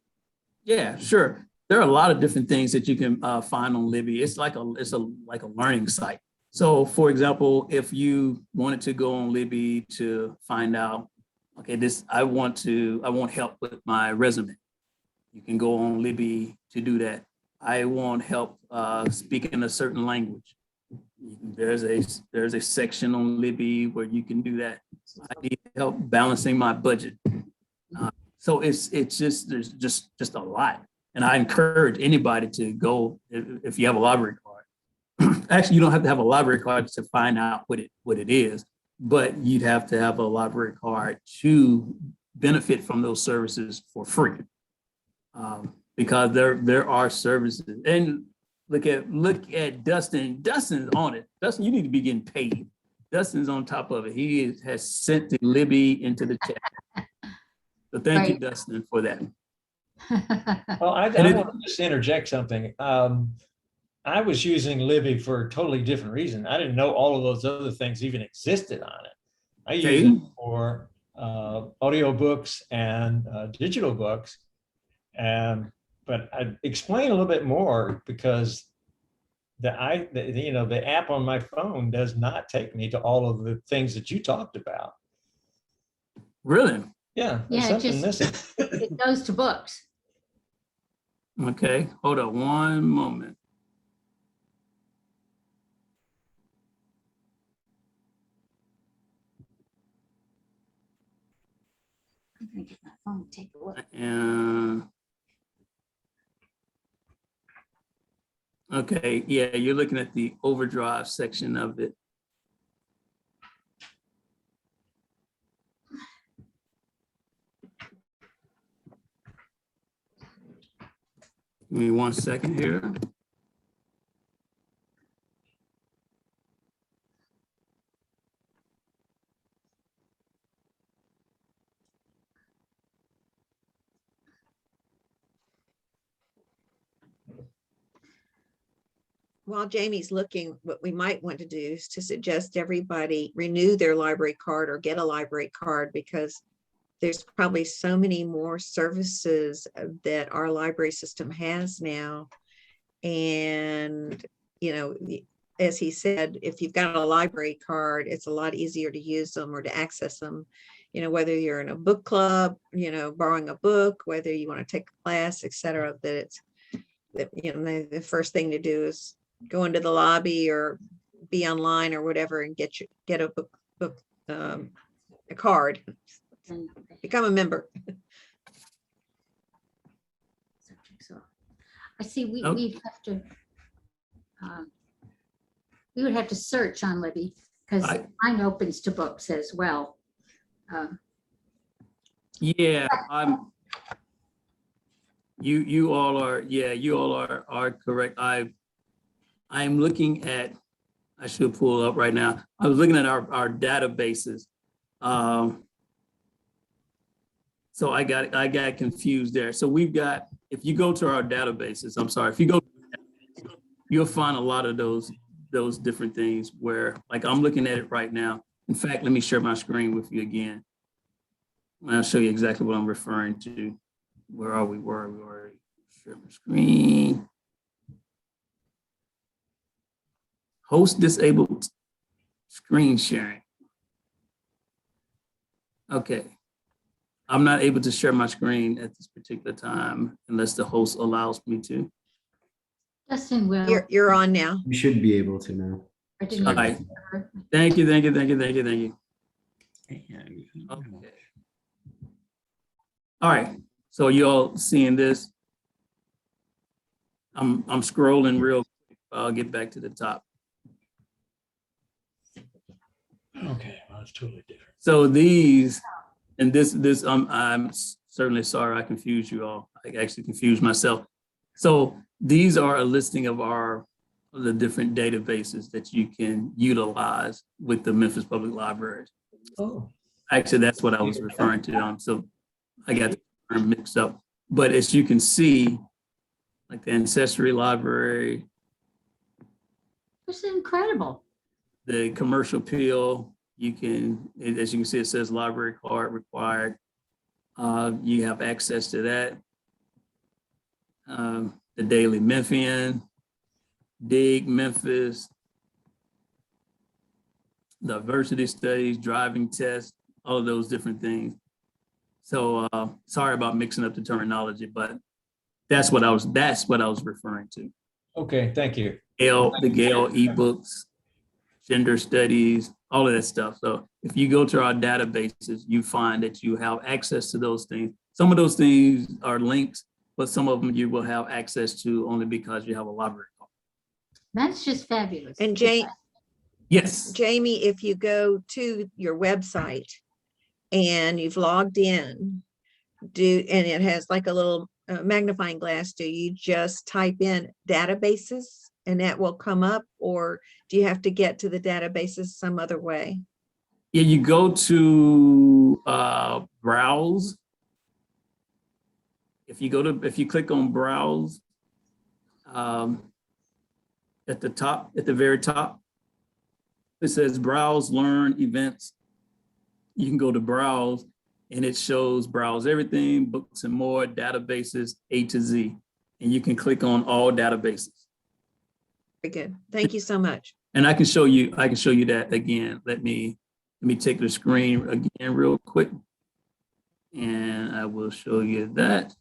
Yeah, sure. There are a lot of different things that you can find on Libby. It's like a learning site. So, for example, if you wanted to go on Libby to find out, okay, I want help with my resume. You can go on Libby to do that. I want help speaking a certain language. There's a section on Libby where you can do that. I need help balancing my budget. So there's just a lot. And I encourage anybody to go if you have a library card. Actually, you don't have to have a library card to find out what it is, but you'd have to have a library card to benefit from those services for free. Because there are services, and look at Dustin. Dustin's on it. Dustin, you need to be getting paid. Dustin's on top of it. Has sent the Libby into the chat. So thank you,
Right.
Dustin, for that.
Well, I
And it-
want to just interject something. I was using Libby for a totally different reason. I didn't know all of those other things even existed on it. I use it
Okay.
for audio books and digital books. But I explain a little bit more because the app on my phone does not take me to all of the things that you talked about.
Really?
Yeah, there's
Yeah,
something
just,
missing.
it goes to books.
Okay, hold on one moment.
I'm gonna get my phone, take a look.
And okay, yeah, you're looking at the overdrive section of it. Give me 1 second here.
While Jamie's looking, what we might want to do is to suggest everybody renew their library card or get a library card, because there's probably so many more services that our library system has now. And, as he said, if you've got a library card, it's a lot easier to use them or to access them. Whether you're in a book club, borrowing a book, whether you want to take a class, et cetera, the first thing to do is go into the lobby or be online or whatever and get a book, a card,
And
become a member.
so, I see we
Oh.
have to, we would have to search on Libby because
I-
mine opens to books as well.
Yeah, you all are correct. I'm looking at, I should pull up right now. I was looking at our databases. So I got confused there. So we've got, if you go to our databases, I'm sorry, if you go, you'll find a lot of those different things where, like, I'm looking at it right now. In fact, let me share my screen with you again. I'll show you exactly what I'm referring to. Where are we? Share my screen. Host disabled screen sharing. Okay. I'm not able to share my screen at this particular time unless the host allows me to.
Justin will.
You're on now.
You should be able to now.
I didn't
All
know.
right. Thank you. Okay. All right. So you all seeing this? I'm scrolling real quick. I'll get back to the top.
Okay, well, it's totally different.
So these, and this, I'm certainly sorry I confused you all. I actually confused myself. So these are a listing of the different databases that you can utilize with the Memphis Public Library.
Oh,
Actually, that's what I was referring to. So I got the term mixed up. But as you can see, like the Ancestry Library,
This is incredible.
the commercial appeal, you can, as you can see, it says library card required. You have access to that. The Daily Memphian, Dig Memphis, diversity studies, driving tests, all of those different things. So sorry about mixing up the terminology, but that's what I was referring to.
okay, thank you.
The Gale ebooks, gender studies, all of that stuff. So if you go to our databases, you find that you have access to those things. Some of those things are links, but some of them you will have access to only because you have a library card.
That's just fabulous.
And
Yes.
Jamie, if you go to your website and you've logged in, and it has like a little magnifying glass, do you just type in databases and that will come up, or do you have to get to the databases some other way?
Yeah, you go to browse. If you click on browse, at the very top, it says browse, learn, events. You can go to browse and it shows browse everything, books and more, databases, A to Z. And you can click on all databases.
Very good. Thank you so much.
And I can show you that again. Let me take the screen again real quick. And I will show you that.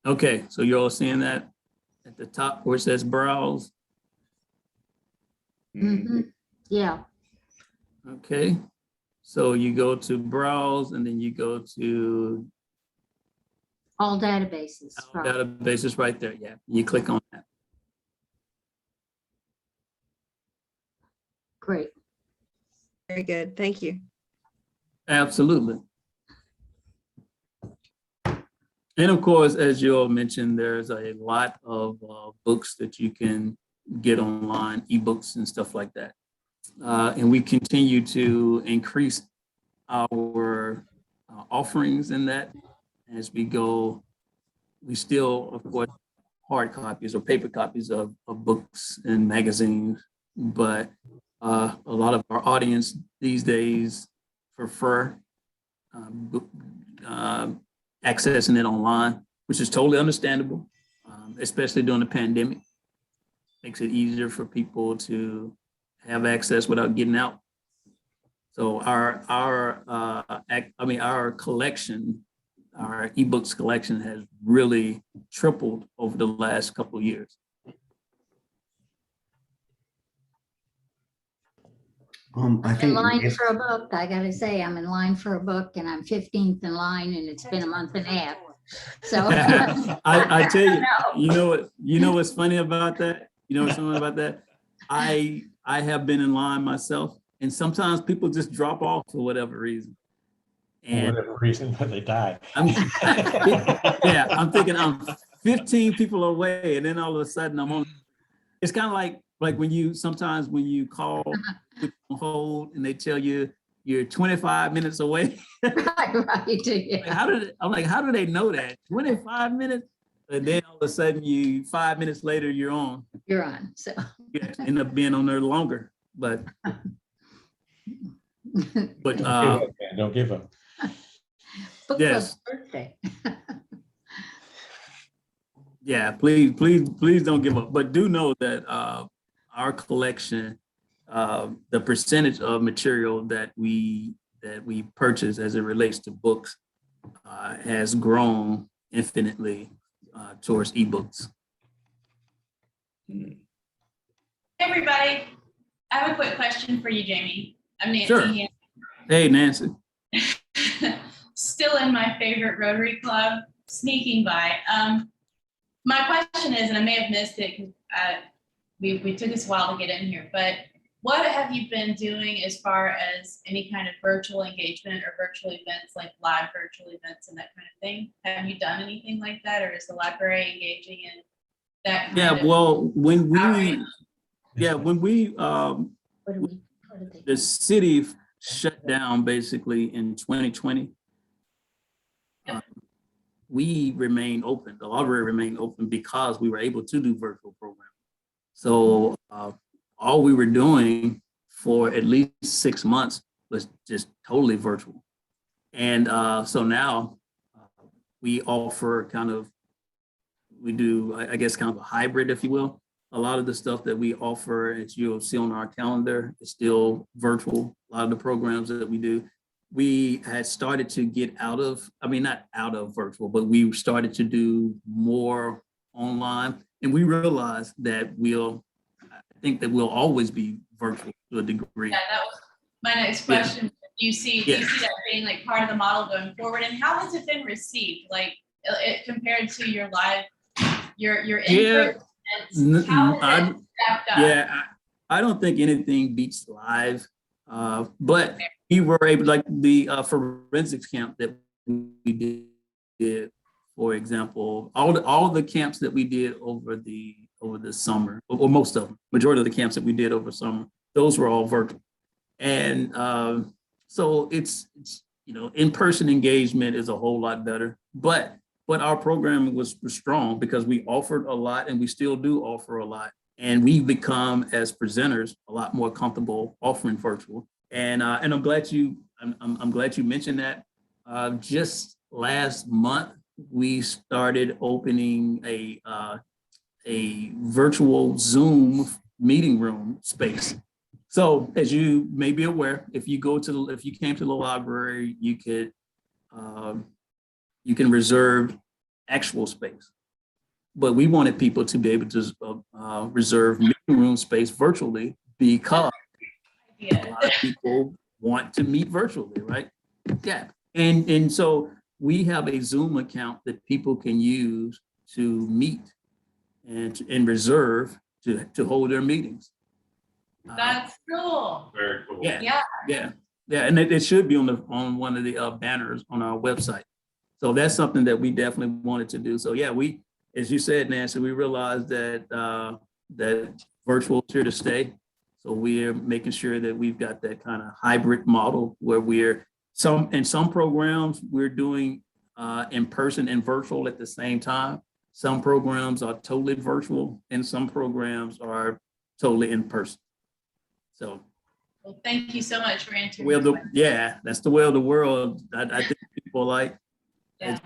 Okay, so you're all seeing that at the top where it says browse.
Mhm. Yeah,
Okay, so you go to browse and then you go to
all databases.
our
right.
databases right there. Yeah, you click on that.
Great.
Very good. Thank you.
Absolutely. And of course, as you all mentioned, there's a lot of books that you can get online, ebooks and stuff like that. And we continue to increase our offerings in that as we go. We still, of course, hard copies or paper copies of books and magazines, but a lot of our audience these days prefer accessing it online, which is totally understandable, especially during the pandemic. Makes it easier for people to have access without getting out. So our collection, our ebooks collection has really tripled over the last couple of years.
I
In
think
line for a book, I gotta say, I'm in line for a book and I'm 15th in line and it's been a month and a half. So.
I tell you, you know what's funny about that? You know what's funny about that? I have been in line myself, and sometimes people just drop off for whatever reason.
For
And
whatever reason, they die.
I'm thinking I'm 15 people away, and then all of a sudden I'm on. It's kind of like when you call with hold and they tell you you're 25 minutes away.
Right, yeah.
How do they know that? 25 minutes? And then all of a sudden 5 minutes later you're on.
You're on, so.
You end up being on there longer. But
Don't give up.
Book
Yes.
club's birthday.
yeah, please don't give up. But do know that our collection, the percentage of material that we purchase as it relates to books has grown infinitely towards ebooks.
Hey everybody, I have a quick question for you, Jamie. I'm Nancy.
Sure. Hey, Nancy.
Still in my favorite Rotary Club, sneaking by. My question is, and I may have missed it because we took us a while to get in here, but what have you been doing as far as any kind of virtual engagement or virtual events, like live virtual events and that kind of thing? Have you done anything like that, or is the library engaging in that kind of
Well, when
outreach?
the city shut down basically in 2020, we remained open. The library remained open because we were able to do virtual programs. So all we were doing for at least 6 months was just totally virtual. And so now we offer we do, I guess, kind of a hybrid, if you will. A lot of the stuff that we offer, as you'll see on our calendar, is still virtual. A lot of the programs that we do, we had started to get not out of virtual, but we started to do more online. And we realized that I think that we'll always be virtual to a degree.
Yeah, that was my next question. Do you see that being like part of the model going forward? And how has it been received? Like compared to your live, your in-person events, how has it stacked up?
Yeah, I don't think anything beats live. But we were able, like the forensics camp that we did, for example, all the camps that we did over the summer, or most of them, majority of the camps that we did over summer, those were all virtual. And so it's in-person engagement is a whole lot better. But our programming was strong because we offered a lot, and we still do offer a lot. And we've become, as presenters, a lot more comfortable offering virtual. And I'm glad you mentioned that. Just last month, we started opening a virtual Zoom meeting room space. So as you may be aware, if you came to the library, you can reserve actual space. But we wanted people to be able to reserve meeting room space virtually because a lot of people want to meet virtually, right? Yeah. And so we have a Zoom account that people can use to meet and reserve to hold their meetings.
That's cool.
Very cool.
Yeah.
And it should be on one of the banners on our website. So that's something that we definitely wanted to do. So yeah, as you said, Nancy, we realized that virtual is here to stay. So we're making sure that we've got that kind of hybrid model where in some programs we're doing in person and virtual at the same time. Some programs are totally virtual, and some programs are totally in person. So,
well, thank you so much for answering. That's
the way of the world. I think people like.
Yeah.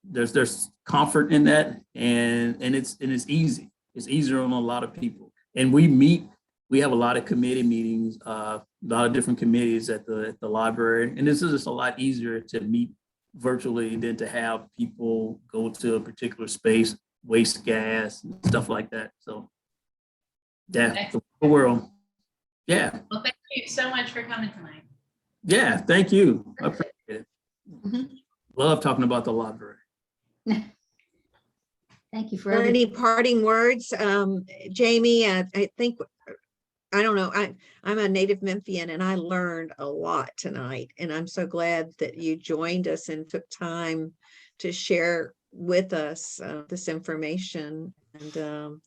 There's comfort in that, and it's easy. It's easier on a lot of people. And we have a lot of committee meetings, a lot of different committees at the library, and this is just a lot easier to meet virtually than to have people go to a particular space, waste gas and stuff like that. So yeah, the world. Yeah.
Well, thank you so much for coming tonight.
Yeah, thank you. I appreciate it.
Mhm.
Love talking about the library.
Thank you for
Any parting words? Jamie, I think, I don't know, I'm a native Memphian and I learned a lot tonight. And I'm so glad that you joined us and took time to share with us this information. And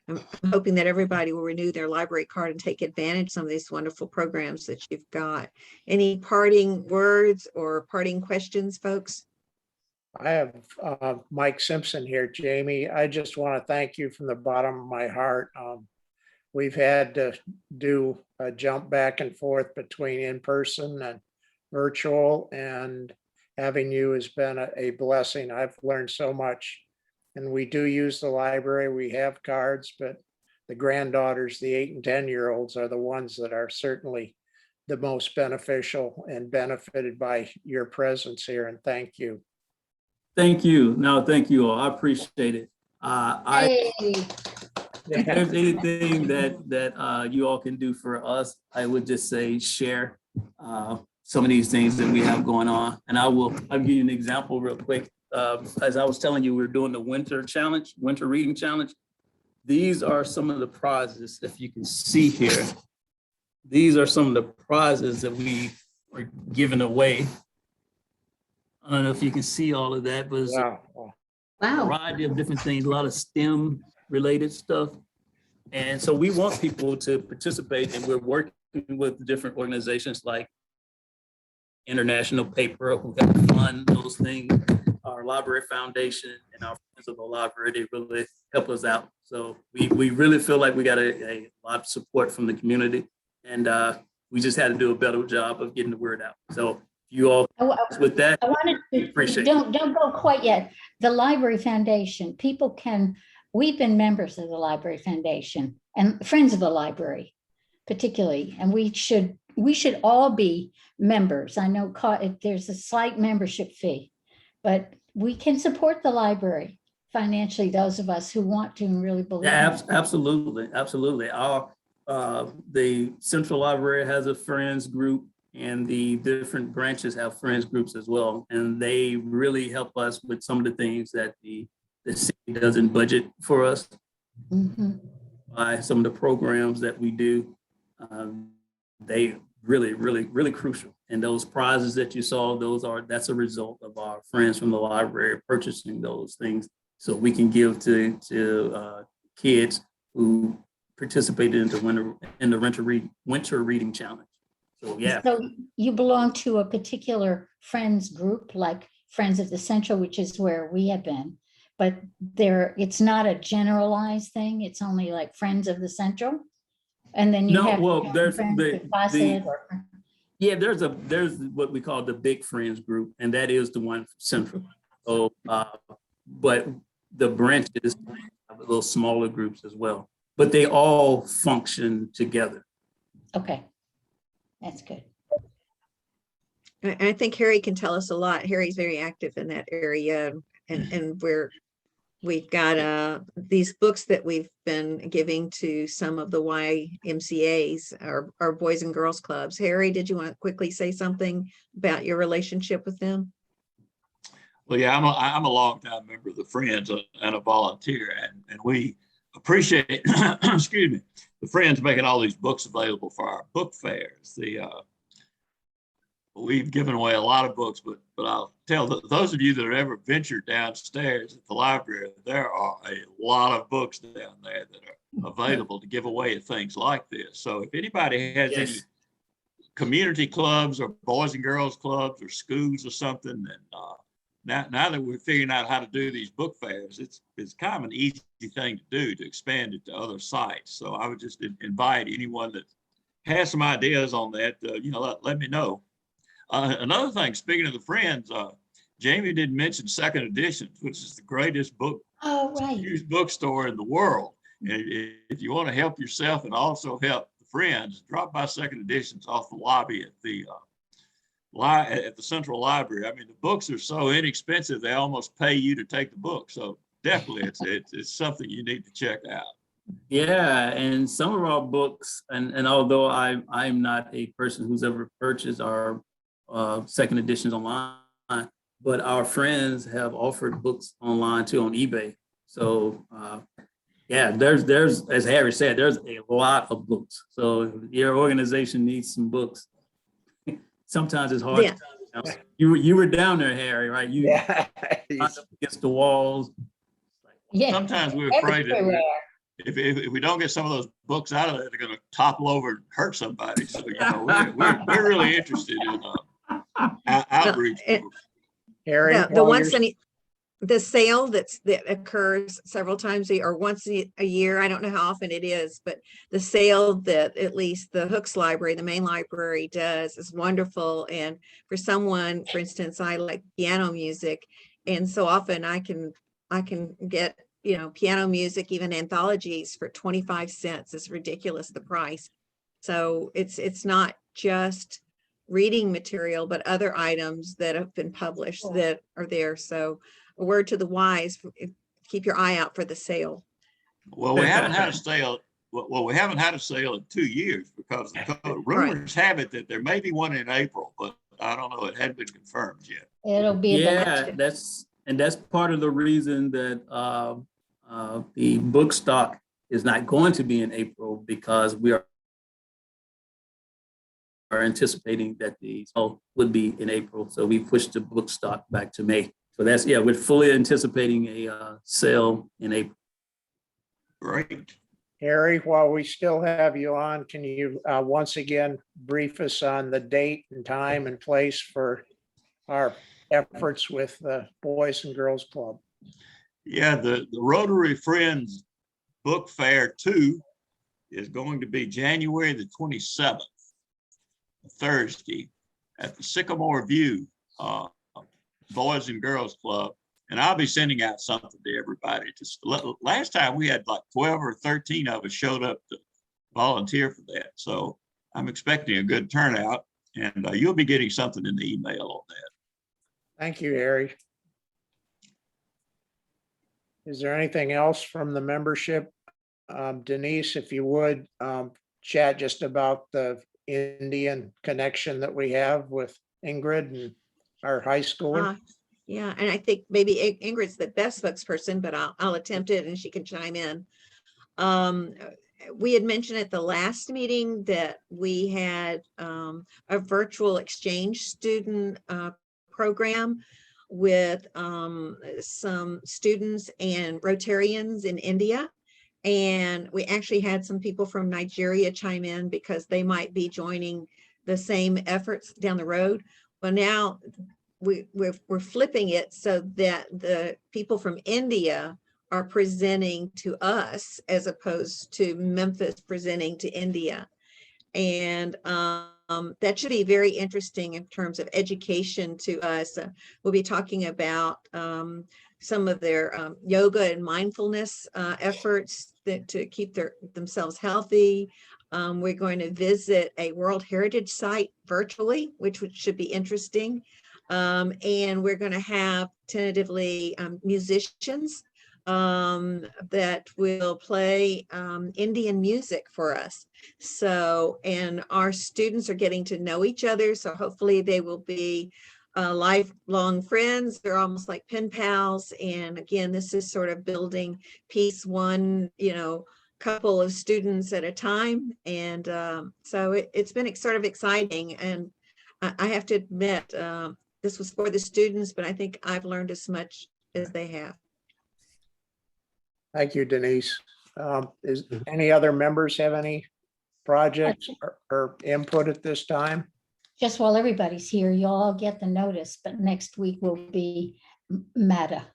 I'm hoping that everybody will renew their library card and take advantage of some of these wonderful programs that you've got. Any parting words or parting questions, folks?
I have Mike Simpson here, Jamie. I just want to thank you from the bottom of my heart. We've had to do a jump back and forth between in-person and virtual, and having you has been a blessing. I've learned so much, and we do use the library. We have cards, but the granddaughters, the 8 and 10-year-olds, are the ones that are certainly the most beneficial and benefited by your presence here, and thank you.
Thank you. No, thank you all. I appreciate it. If there's anything that you all can do for us, I would just say share some of these things that we have going on. And I'll give you an example real quick. As I was telling you, we're doing the winter reading challenge. These are some of the prizes, if you can see here. These are some of the prizes that we are giving away. I don't know if you can see all of that, but it's a variety of different things, a lot of STEM related stuff. And so we want people to participate, and we're working with different organizations like International Paper, who help fund those things, our Library Foundation, and our Friends of the Library. They really help us out. So we really feel like we got a lot of support from the community, and we just had to do a better job of getting the word out. So you all, with that,
I wanted to,
appreciate
don't go quite yet. The Library Foundation, we've been members of the Library Foundation and Friends of the Library particularly, and we should all be members. I know there's a slight membership fee, but we can support the library financially, those of us who want to and really believe.
Yeah, absolutely. The Central Library has a friends group, and the different branches have friends groups as well. And they really help us with some of the things that the city doesn't budget for us.
Mm-hmm.
By some of the programs that we do. they really crucial. And those prizes that you saw, that's a result of our friends from the library purchasing those things so we can give to kids who participated in the winter reading challenge. So yeah.
So you belong to a particular friends group, like Friends of the Central, which is where we have been, but it's not a generalized thing. It's only like Friends of the Central. And then you have
there's there's what we call the big friends group, and that is the one from Central. So, but the branches have little smaller groups as well, but they all function together.
Okay, that's good.
I think Harry can tell us a lot. Harry's very active in that area, and we've got these books that we've been giving to some of the YMCAs, our Boys and Girls Clubs. Harry, did you want to quickly say something about your relationship with them?
Well, yeah, I'm a longtime member of the Friends and a volunteer, and we appreciate, excuse me, the Friends making all these books available for our book fairs. We've given away a lot of books, but I'll tell those of you that have ever ventured downstairs at the library, there are a lot of books down there that are available to give away at things like this. So if anybody has any community clubs or Boys and Girls Clubs or schools or something, then now that we're figuring out how to do these book fairs, it's kind of an easy thing to do to expand it to other sites. So I would just invite anyone that has some ideas on that, let me know. Another thing, speaking of the Friends, Jamie didn't mention Second Editions, which is the greatest used bookstore in the world. And if you want to help yourself and also help the Friends, drop by Second Editions off the lobby at the Central Library. I mean, the books are so inexpensive, they almost pay you to take the book. So definitely it's something you need to check out.
Yeah, and some of our books, and although I'm not a person who's ever purchased our second editions online, but our friends have offered books online too on eBay. So there's as Harry said, there's a lot of books. So if your organization needs some books, sometimes it's hard.
Yeah.
You were down there, Harry, right?
Yeah.
Up against the walls.
Yeah.
Sometimes we're afraid that if we don't get some of those books out of there, they're going to topple over and hurt somebody. So we're really interested in outreach.
Harry,
the sale that occurs several times or once a year, I don't know how often it is, but the sale that at least the Hooks Library, the main library, does is wonderful. And for someone, for instance, I like piano music, and so often I can get piano music, even anthologies, for 25 cents. It's ridiculous, the price. So it's not just reading material, but other items that have been published that are there. So a word to the wise, keep your eye out for the sale.
Well, we haven't had a sale. Well, we haven't had a sale in 2 years because the rumors have it that there may be one in April, but I don't know. It hadn't been confirmed yet.
It'll be
that's part of the reason that the book stock is not going to be in April, because we are anticipating that the sale would be in April. So we pushed the book stock back to May. So we're fully anticipating a sale in April.
Great.
Harry, while we still have you on, can you once again brief us on the date and time and place for our efforts with the Boys and Girls Club?
Yeah, the Rotary Friends Book Fair 2 is going to be January the 27th, Thursday, at the Sycamore View Boys and Girls Club. And I'll be sending out something to everybody. Last time we had like 12 or 13 of us showed up to volunteer for that. So I'm expecting a good turnout, and you'll be getting something in the email on that.
Thank you, Harry. Is there anything else from the membership? Denise, if you would, chat just about the Indian connection that we have with Ingrid and our high schooler.
Yeah, and I think maybe Ingrid's the best spokesperson, but I'll attempt it and she can chime in. we had mentioned at the last meeting that we had a virtual exchange student program with some students and Rotarians in India. And we actually had some people from Nigeria chime in because they might be joining the same efforts down the road. But now we're flipping it so that the people from India are presenting to us as opposed to Memphis presenting to India. And that should be very interesting in terms of education to us. We'll be talking about some of their yoga and mindfulness efforts to keep themselves healthy. We're going to visit a World Heritage Site virtually, which should be interesting. And we're going to have tentatively musicians that will play Indian music for us. So, and our students are getting to know each other. So hopefully they will be lifelong friends. They're almost like pen pals. And again, this is sort of building peace one, couple of students at a time. And so it's been sort of exciting. And I have to admit, this was for the students, but I think I've learned as much as they have.
Thank you, Denise. Is any other members have any projects or input at this time?
Just while everybody's here, you all get the notice, but next week will be MATA,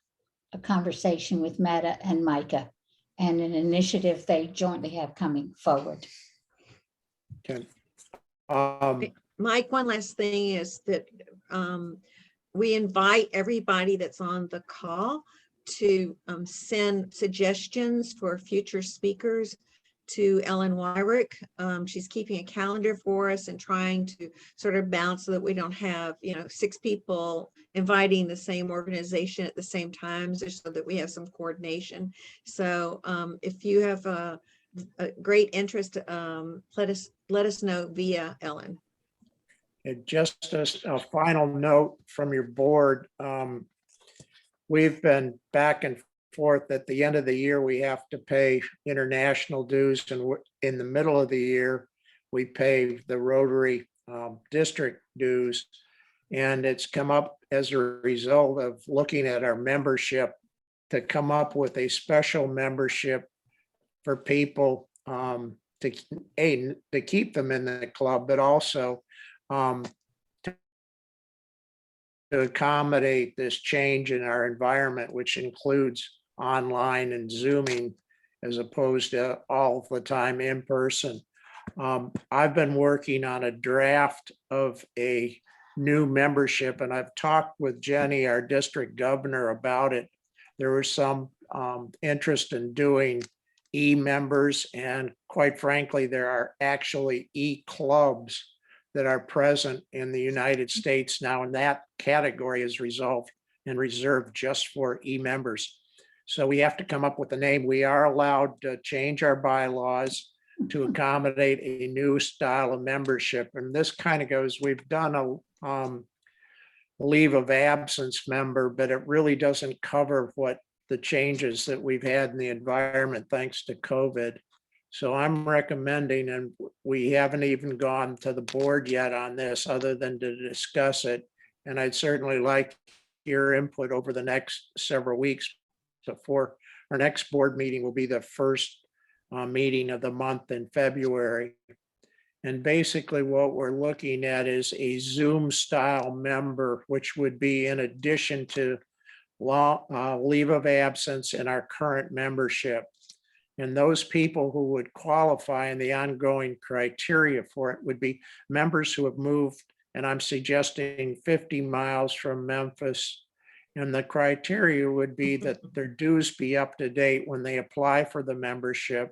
a conversation with MATA and Micah, and an initiative they jointly have coming forward.
Okay.
Mike, one last thing is that we invite everybody that's on the call to send suggestions for future speakers to Ellen Wyrick. She's keeping a calendar for us and trying to sort of balance so that we don't have 6 people inviting the same organization at the same time, just so that we have some coordination. So if you have a great interest, let us know via Ellen.
And just a final note from your board. We've been back and forth. At the end of the year, we have to pay international dues, and in the middle of the year, we pay the Rotary district dues. And it's come up as a result of looking at our membership to come up with a special membership for people to keep them in the club, but also to accommodate this change in our environment, which includes online and Zooming as opposed to all the time in person. I've been working on a draft of a new membership, and I've talked with Jenny, our district governor, about it. There was some interest in doing e-members, and quite frankly, there are actually e-clubs that are present in the United States now, and that category is resolved and reserved just for e-members. So we have to come up with a name. We are allowed to change our bylaws to accommodate a new style of membership. And this kind of goes, we've done a leave of absence member, but it really doesn't cover what the changes that we've had in the environment thanks to COVID. So I'm recommending, and we haven't even gone to the board yet on this other than to discuss it. And I'd certainly like your input over the next several weeks before our next board meeting will be the first meeting of the month in February. And basically what we're looking at is a Zoom style member, which would be in addition to leave of absence in our current membership. And those people who would qualify in the ongoing criteria for it would be members who have moved, and I'm suggesting 50 miles from Memphis. And the criteria would be that their dues be up to date when they apply for the membership,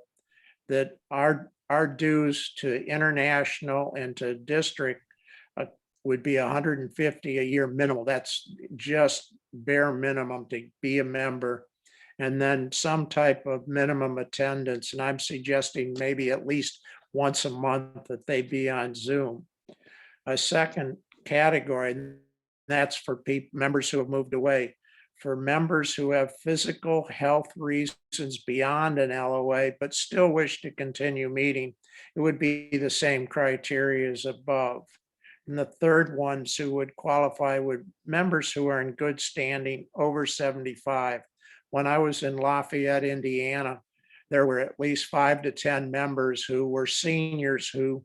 that our dues to international and to district would be 150 a year minimal. That's just bare minimum to be a member. And then some type of minimum attendance. And I'm suggesting maybe at least once a month that they be on Zoom. A second category, and that's for members who have moved away. for members who have physical health reasons beyond an LOA, but still wish to continue meeting, it would be the same criteria as above. And the third ones who would qualify would members who are in good standing over 75. When I was in Lafayette, Indiana, there were at least 5 to 10 members who were seniors who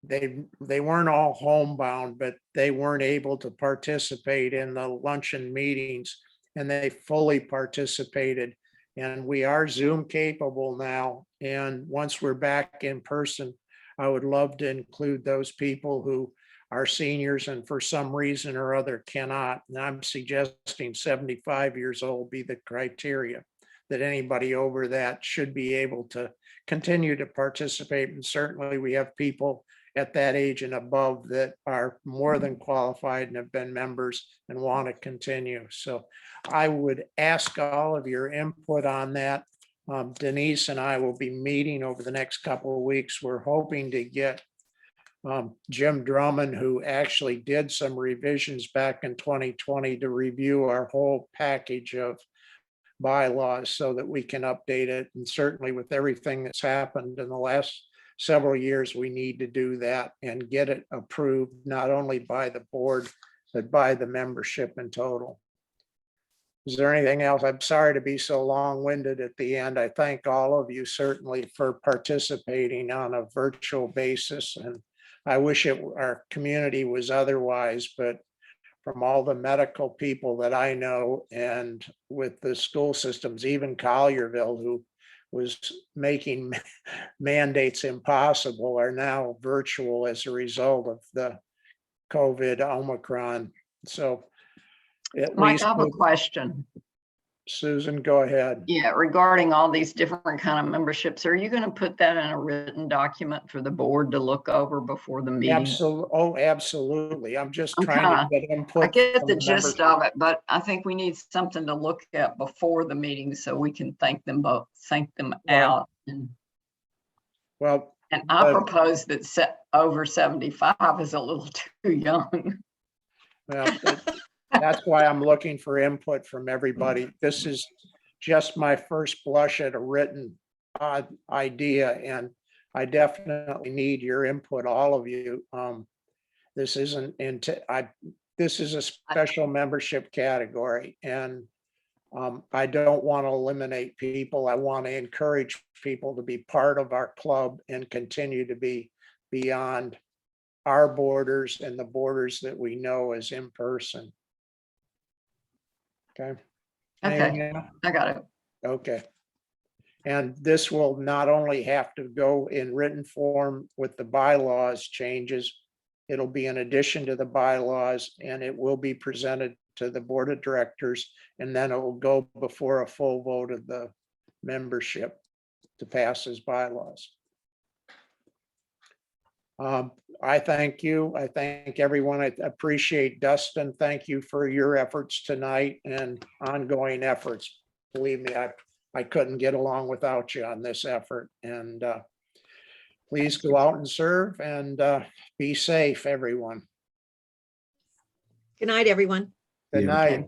they weren't all homebound, but they weren't able to participate in the luncheon meetings, and they fully participated. And we are Zoom capable now. And once we're back in person, I would love to include those people who are seniors and for some reason or other cannot. And I'm suggesting 75 years old be the criteria, that anybody over that should be able to continue to participate. And certainly we have people at that age and above that are more than qualified and have been members and want to continue. So I would ask all of your input on that. Denise and I will be meeting over the next couple of weeks. We're hoping to get Jim Drummond, who actually did some revisions back in 2020 to review our whole package of bylaws so that we can update it. And certainly with everything that's happened in the last several years, we need to do that and get it approved, not only by the board, but by the membership in total. Is there anything else? I'm sorry to be so long-winded at the end. I thank all of you certainly for participating on a virtual basis. And I wish our community was otherwise, but from all the medical people that I know and with the school systems, even Collierville, who was making mandates impossible, are now virtual as a result of the COVID Omicron. So at
Mike,
least,
I have a question.
Susan, go ahead.
Yeah, regarding all these different kind of memberships, are you going to put that in a written document for the board to look over before the meeting?
Absolutely. Oh, absolutely. I'm just
I'm
trying to get input.
I get
from
the
the
gist
membership.
of it, but I think we need something to look at before the meeting so we can thank them
Right.
out. And
Well,
I propose that over 75 is a little too young.
well, that's why I'm looking for input from everybody. This is just my first blush at a written idea, and I definitely need your input, all of you. This isn't this is a special membership category, and I don't want to eliminate people. I want to encourage people to be part of our club and continue to be beyond our borders and the borders that we know as in person. Okay. Anything
Okay,
else?
I got it.
Okay. And this will not only have to go in written form with the bylaws changes, it'll be in addition to the bylaws, and it will be presented to the board of directors, and then it will go before a full vote of the membership to pass as bylaws. I thank you. I thank everyone. I appreciate Dustin. Thank you for your efforts tonight and ongoing efforts. Believe me, I couldn't get along without you on this effort. And please go out and serve and be safe, everyone.
Good night, everyone.
Good
Yeah.
night.